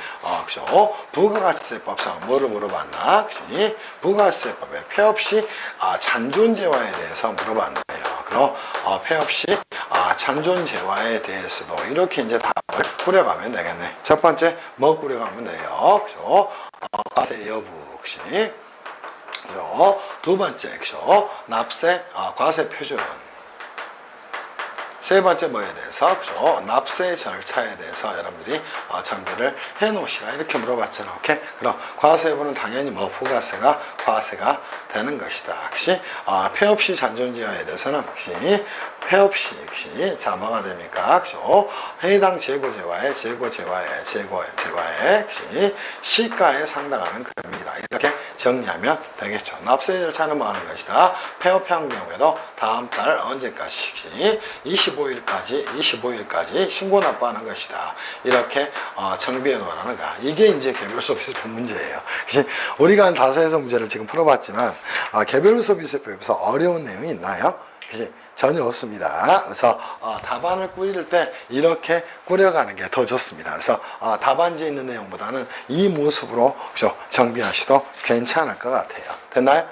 그죠? 부가가치세법상 뭐를 물어봤나? 그치? 부가가치세법에 폐업시 잔존재화에 대해서 물어봤네요. 그럼 폐업시 잔존재화에 대해서도 이렇게 이제 답을 꾸려가면 되겠네. 첫 번째, 뭐 꾸려가면 돼요? 그죠? 과세 여부, 그치? 두 번째, 그죠? 납세, 과세 표준. 세 번째 뭐에 대해서, 그죠? 납세 절차에 대해서 여러분들이 정비를 해 놓으시라. 이렇게 물어봤잖아. 오케이? 그럼 과세 여부는 당연히 뭐 부가세가 과세가 되는 것이다. 역시 폐업시 잔존재화에 대해서는 역시 폐업시 역시 자 뭐가 됩니까? 그죠? 해당 재고재화의 역시 시가에 상당하는 금액이다. 이렇게 정리하면 되겠죠. 납세 절차는 뭐 하는 것이다? 폐업한 경우에도 다음 달 언제까지 25일까지 신고 납부하는 것이다. 이렇게 정비해 놓으라는 거. 이게 이제 개별 소비세법 문제예요. 우리가 한 다수에서 문제를 지금 풀어봤지만 개별 소비세법에서 어려운 내용이 있나요? 그치? 전혀 없습니다. 그래서 답안을 꾸릴 때 이렇게 꾸려가는 게 더 좋습니다. 그래서 답안지에 있는 내용보다는 이 모습으로 그죠? 정비하셔도 괜찮을 것 같아요. 됐나요?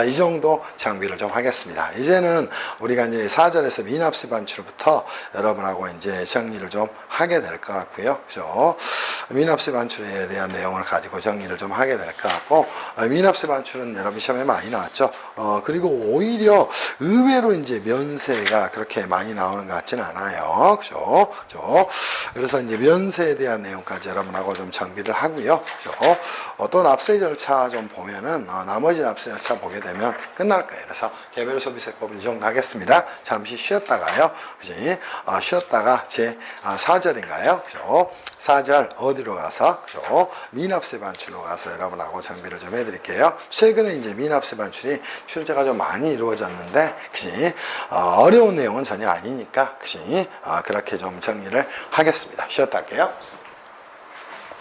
이 정도 정비를 좀 하겠습니다. 이제는 우리가 이제 4절에서 미납세 반출부터 여러분하고 이제 정리를 좀 하게 될 것 같고요. 그죠? 미납세 반출에 대한 내용을 가지고 정리를 좀 하게 될 것 같고, 미납세 반출은 여러분 시험에 많이 나왔죠. 그리고 오히려 의외로 이제 면세가 그렇게 많이 나오는 것 같지는 않아요. 그죠? 그래서 이제 면세에 대한 내용까지 여러분하고 좀 정비를 하고요. 그죠? 또 납세 절차 좀 보면은, 나머지 납세 절차 보게 되면 끝날 거예요. 그래서 개별 소비세법 이 정도 하겠습니다. 잠시 쉬었다가요. 그지? 쉬었다가 제 4절인가요? 그죠? 4절 어디로 가서, 그죠? 미납세 반출로 가서 여러분하고 정비를 좀 해드릴게요. 최근에 이제 미납세 반출이 출제가 좀 많이 이루어졌는데, 그지? 어려운 내용은 전혀 아니니까, 그지? 그렇게 좀 정리를 하겠습니다. 쉬었다 할게요.